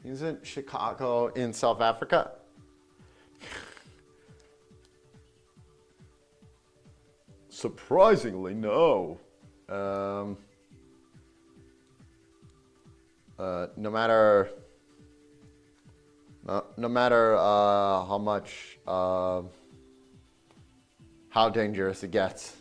Isn't Chicago in South Africa? Surprisingly, no. No matter how much, how dangerous it gets.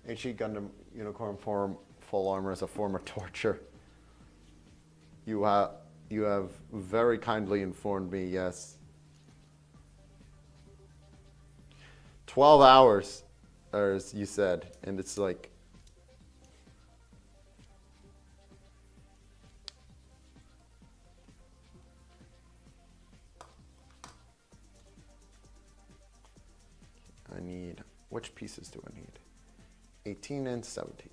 HE Gundam Unicorn form full armor is a form of torture. You have You have very kindly informed me, yes. 12 hours, as you said, and it's like... I need... Which pieces do I need? 18 and 17.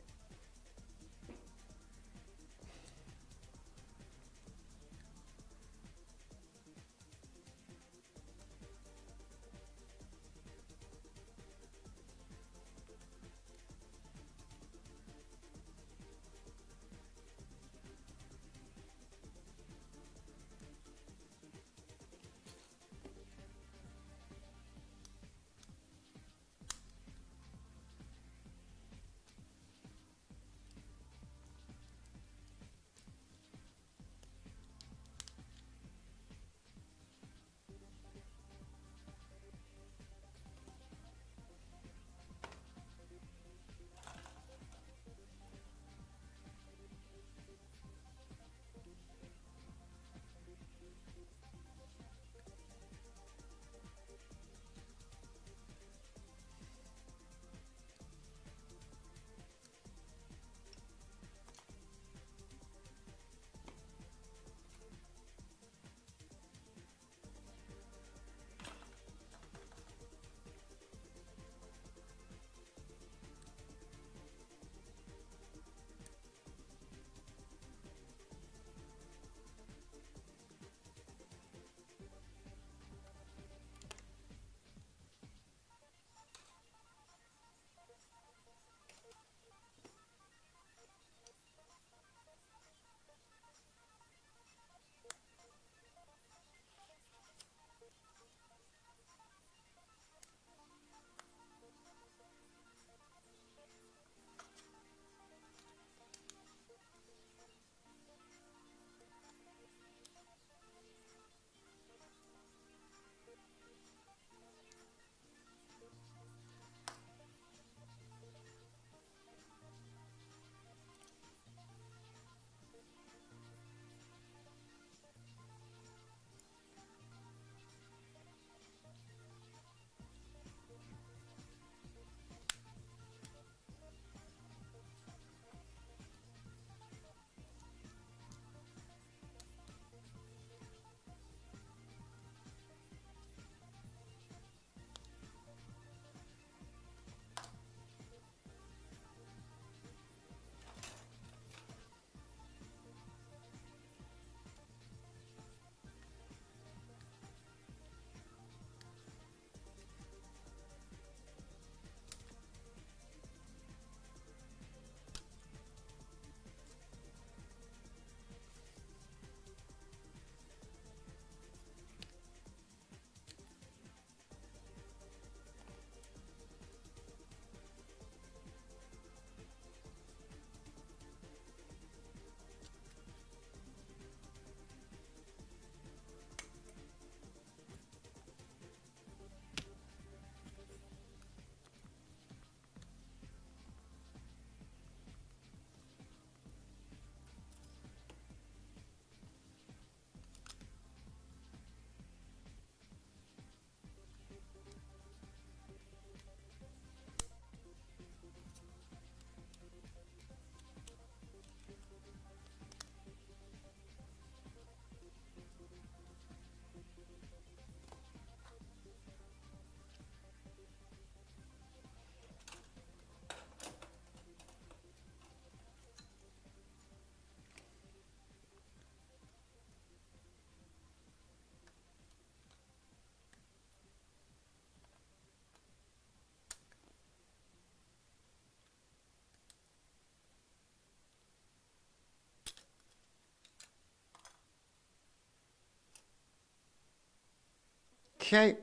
Okay.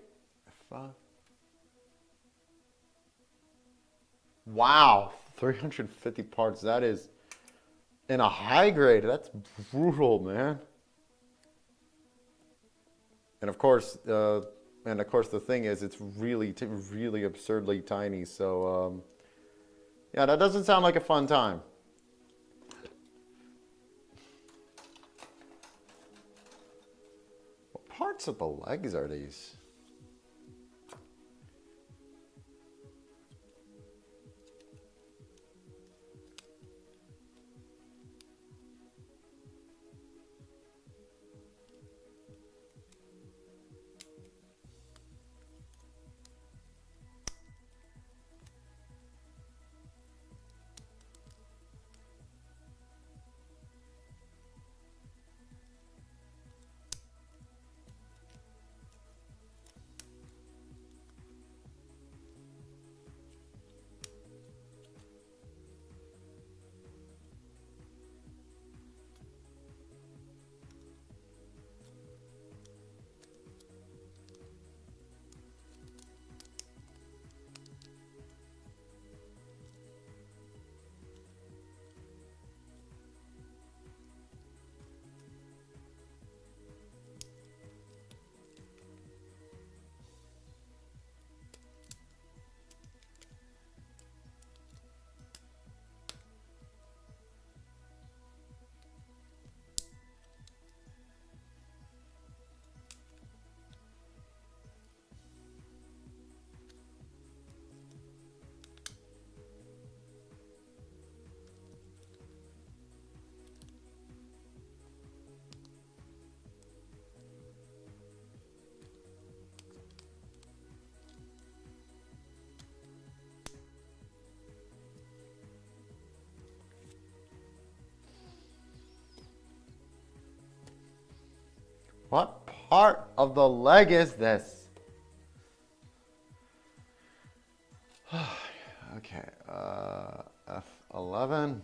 Wow, 350 parts. That is in a high grade. That's brutal, man. And of course, the thing is, it's really absurdly tiny. So, yeah, that doesn't sound like a fun time. parts of the legs are these? What part of the leg is this? Okay, F11.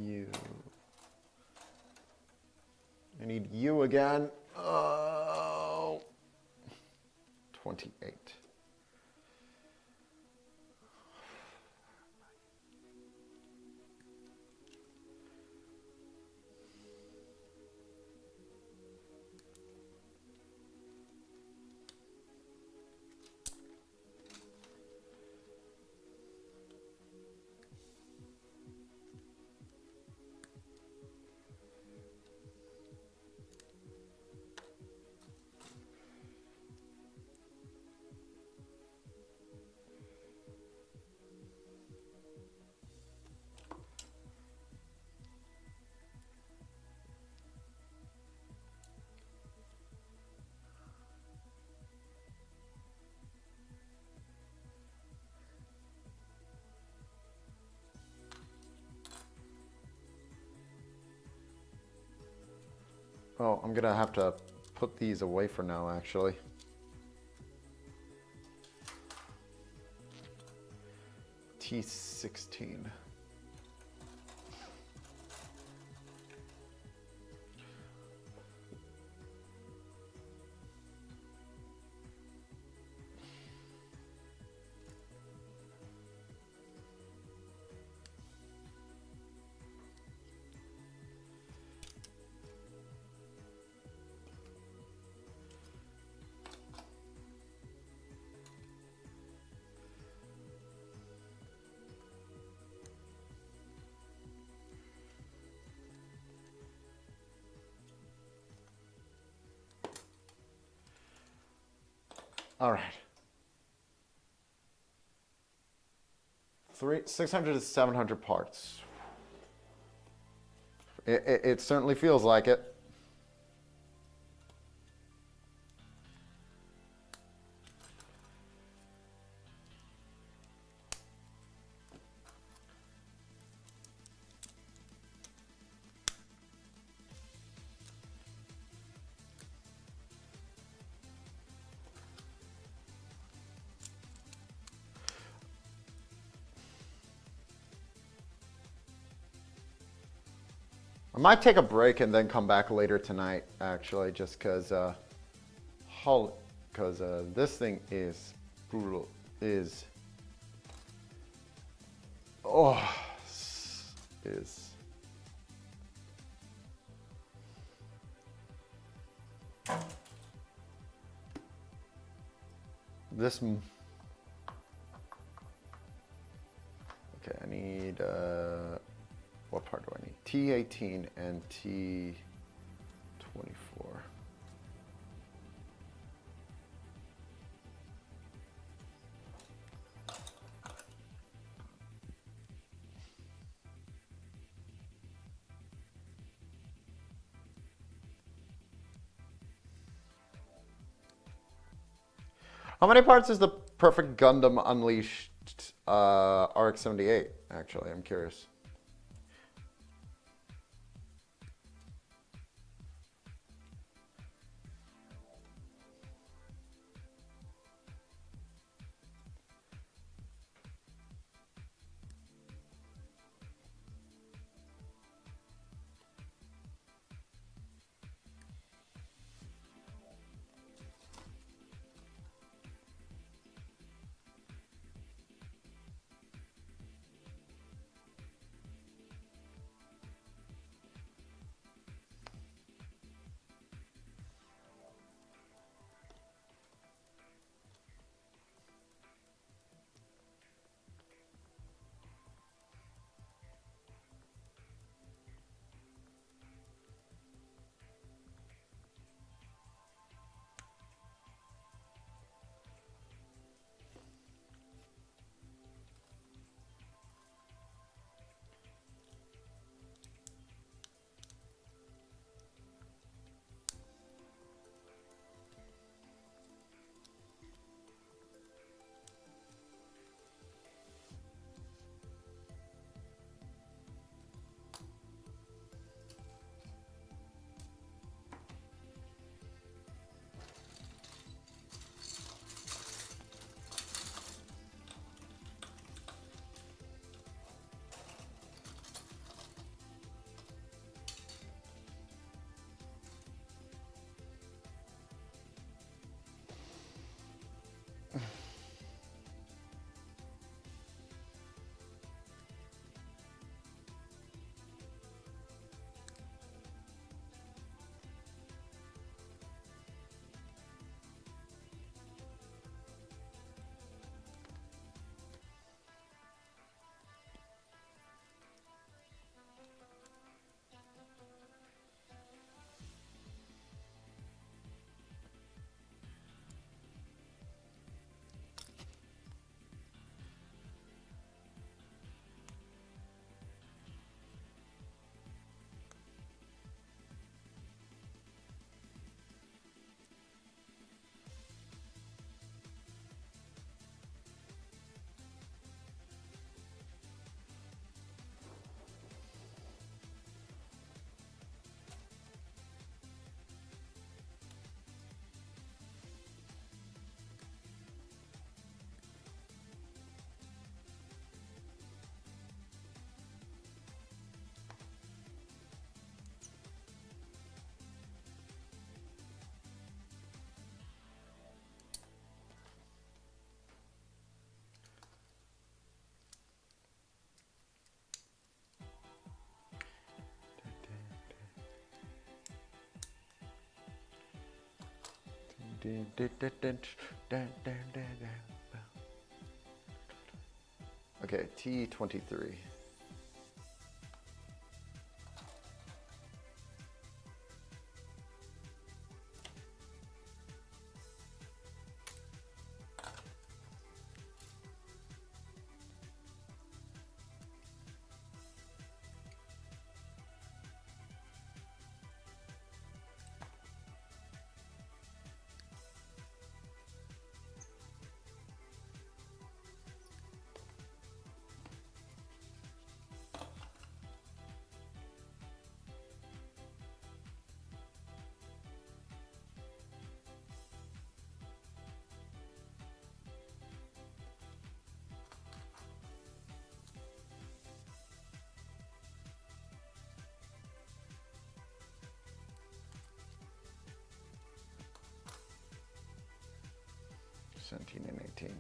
You. I need you again. Oh. 28. Oh, I'm gonna have to put these away for now, actually. T16. All right. 600 to 700 parts. It certainly feels like it. I might take a break and then come back later tonight, actually, just because this thing is brutal. This. Okay, I need. What part do I need? T18 and T24. How many parts is the perfect Gundam Unleashed RX-78? Actually, I'm curious. Okay, T23. 17 and 18.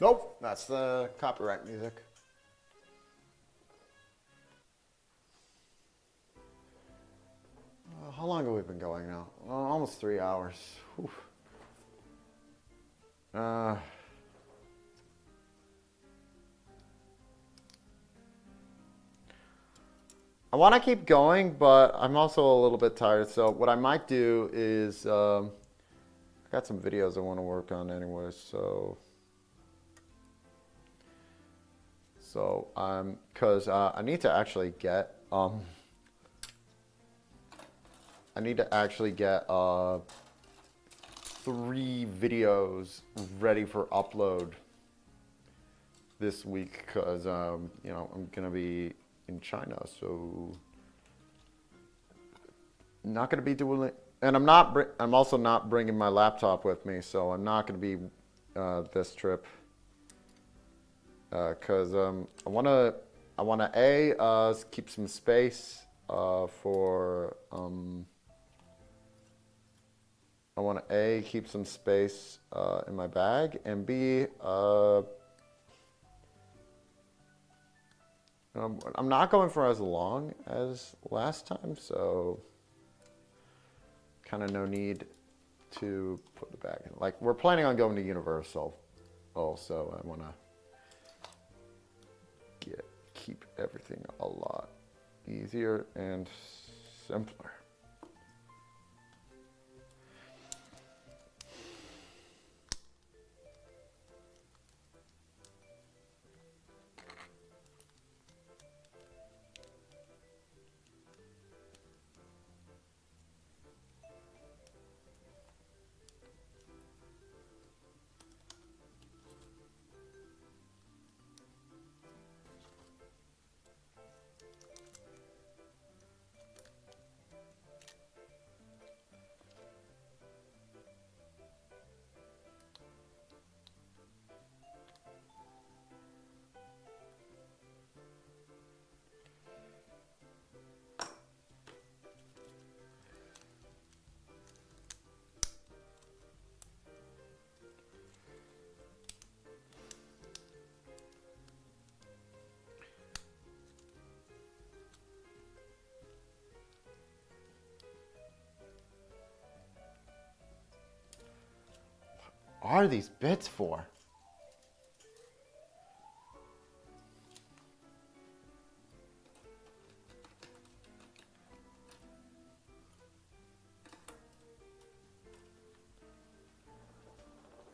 Nope, that's the copyright music. How long have we been going now? Almost 3 hours. Whew. I want to keep going, but I'm also a little bit tired. So what I might do is, I got some videos I want to work on anyway. Because I need to actually get, I need to actually get 3 videos ready for upload this week because, you know, I'm going to be in China, so not going to be doing it. And I'm also not bringing my laptop with me, so I'm not going to be this trip because I want to keep some space for I want to A, keep some space in my bag, and B, I'm not going for as long as last time, so kind of no need to put the bag in. Like, we're planning on going to Universal also. I want to keep everything a lot easier and simpler. are these bits for?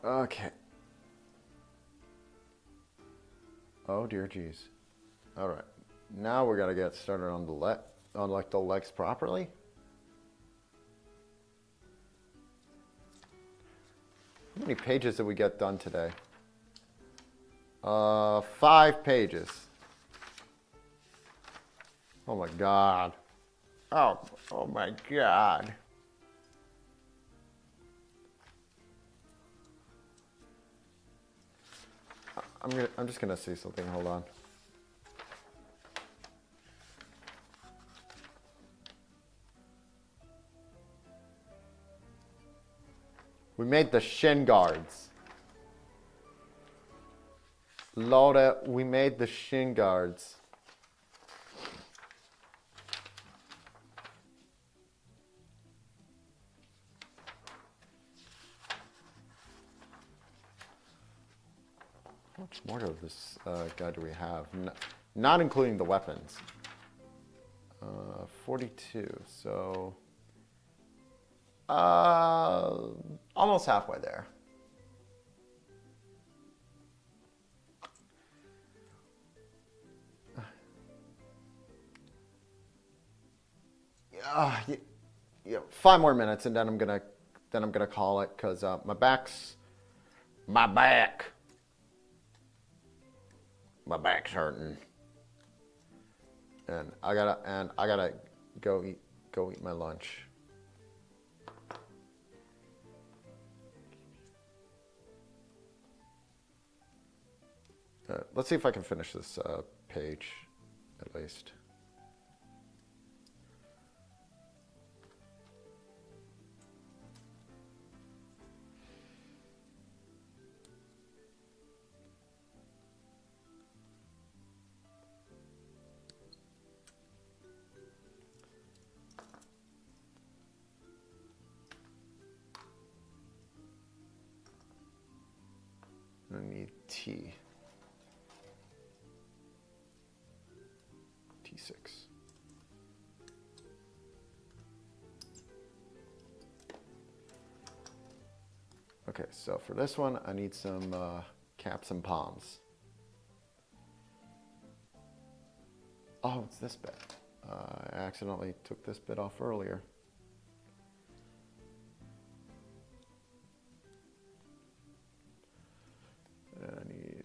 Okay. Oh dear jeez. All right. Now we gotta get started on the legs properly. How many pages did we get done today? 5 pages. Oh my god. Oh my god. I'm just gonna see something. Hold on. We made the shin guards. Load, we made the shin guards. How much more of this guy do we have? Not including the weapons. 42, so almost halfway there. Yeah, 5 more minutes, and then I'm gonna call it, because my back's hurting, and I gotta go eat my lunch. Let's see if I can finish this page at least. I need T6. Okay, so for this one, I need some caps and palms. Oh, it's this bit. I accidentally took this bit off earlier. I need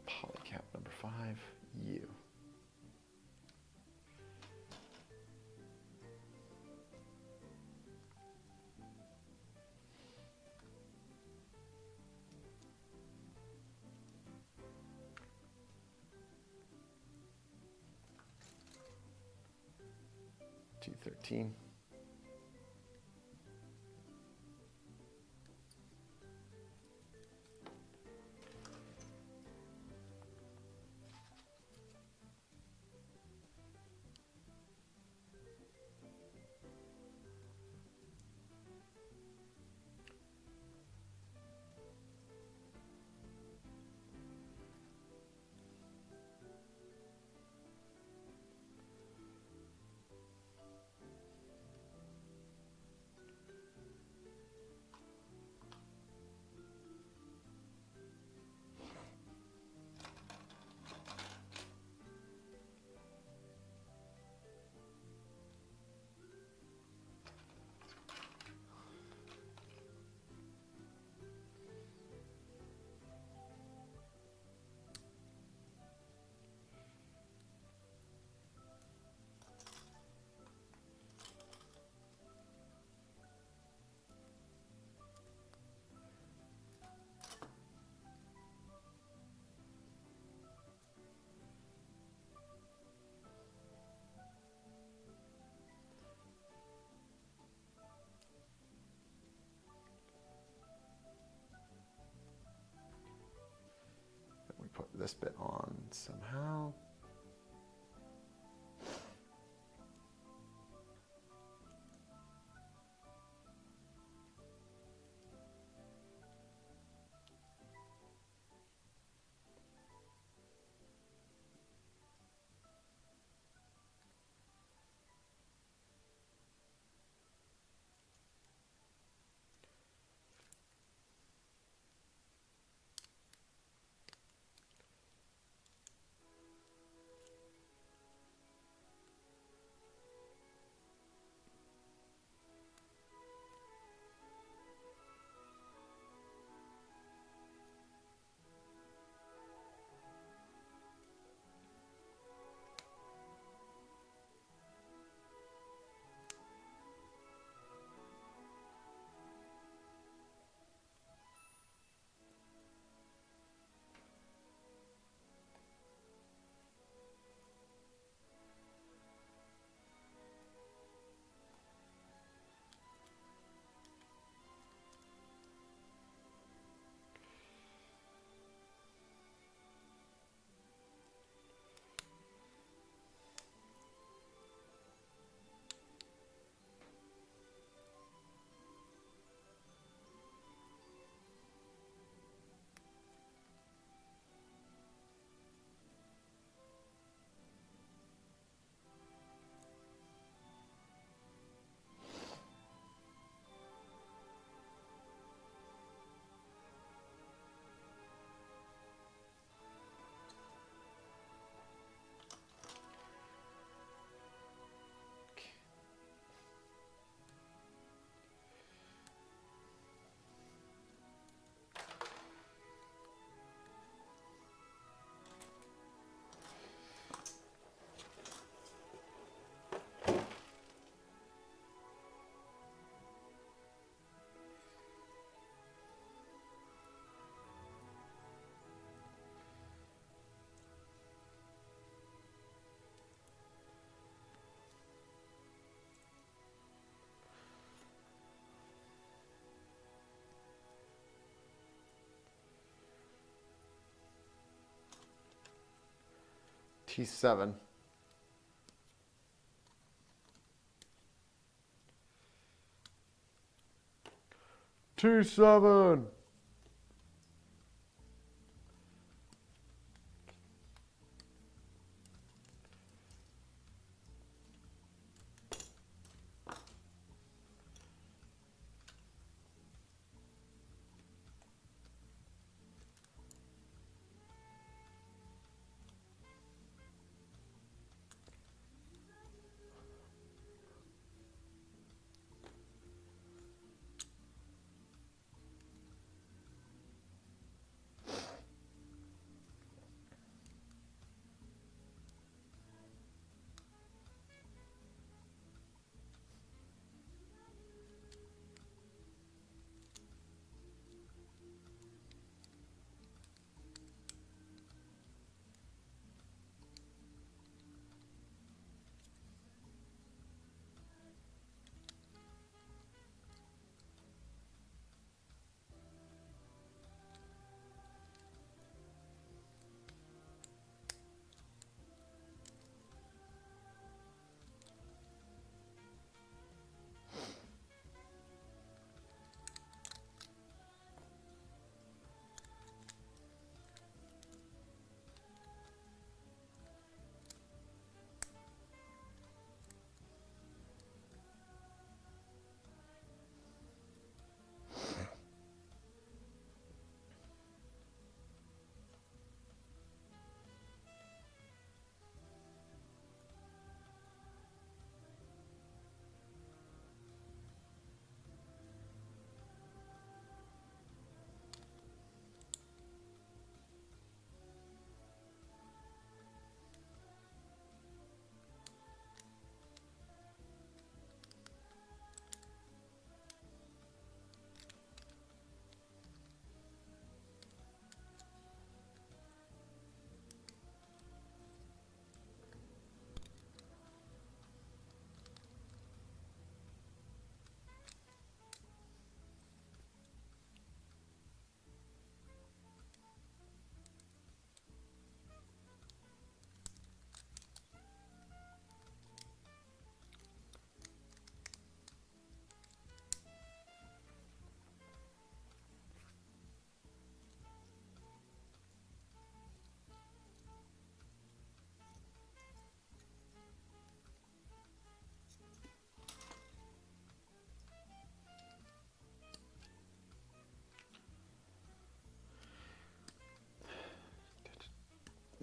polycap number 5, U. T13. Put this bit on somehow. T7. T7.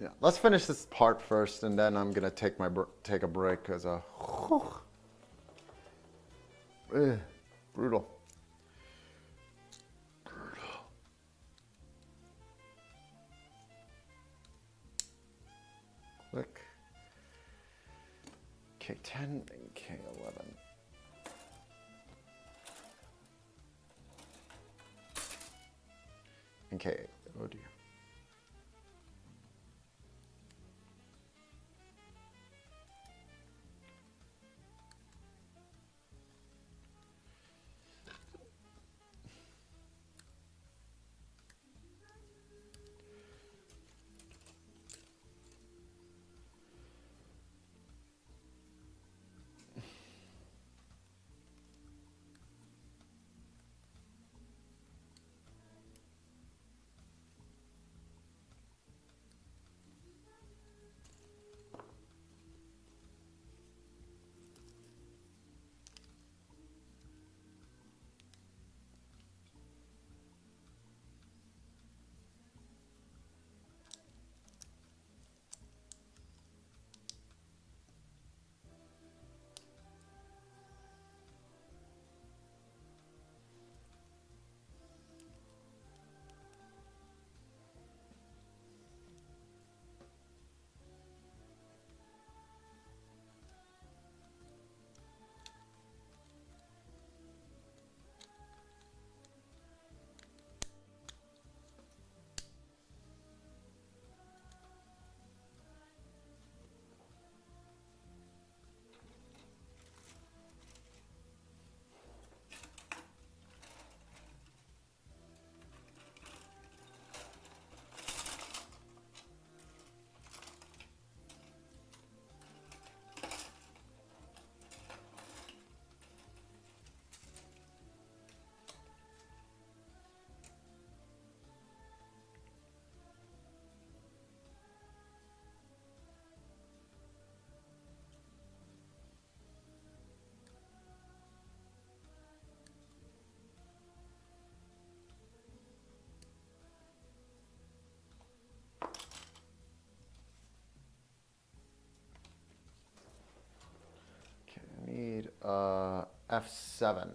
Yeah, let's finish this part first, and then I'm gonna take a break because brutal. Click K10 and K11. And K8. Oh dear. F7.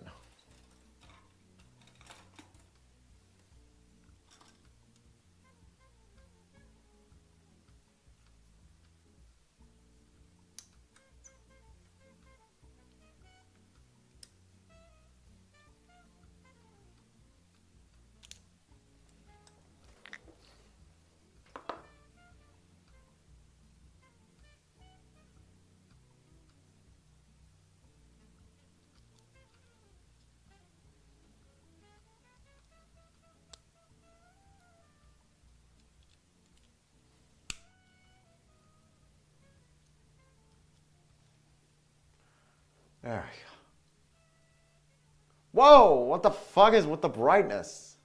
There we go. Whoa, what the fuck is with the brightness?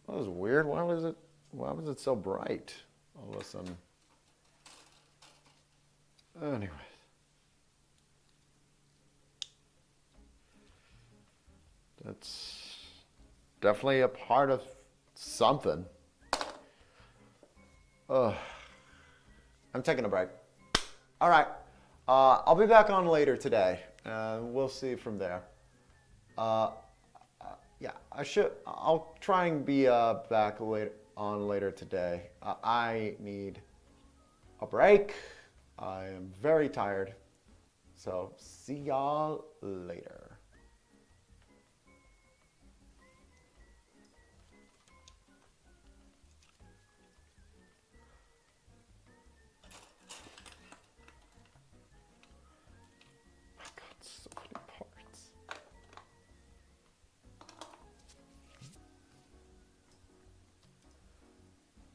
That was weird. Why was it so bright all of a sudden? Anyway. That's definitely a part of something. I'm taking a break. All right. I'll be back on later today. We'll see from there. Yeah, I'll try and be back later today. I need a break. I am very tired. So see y'all later.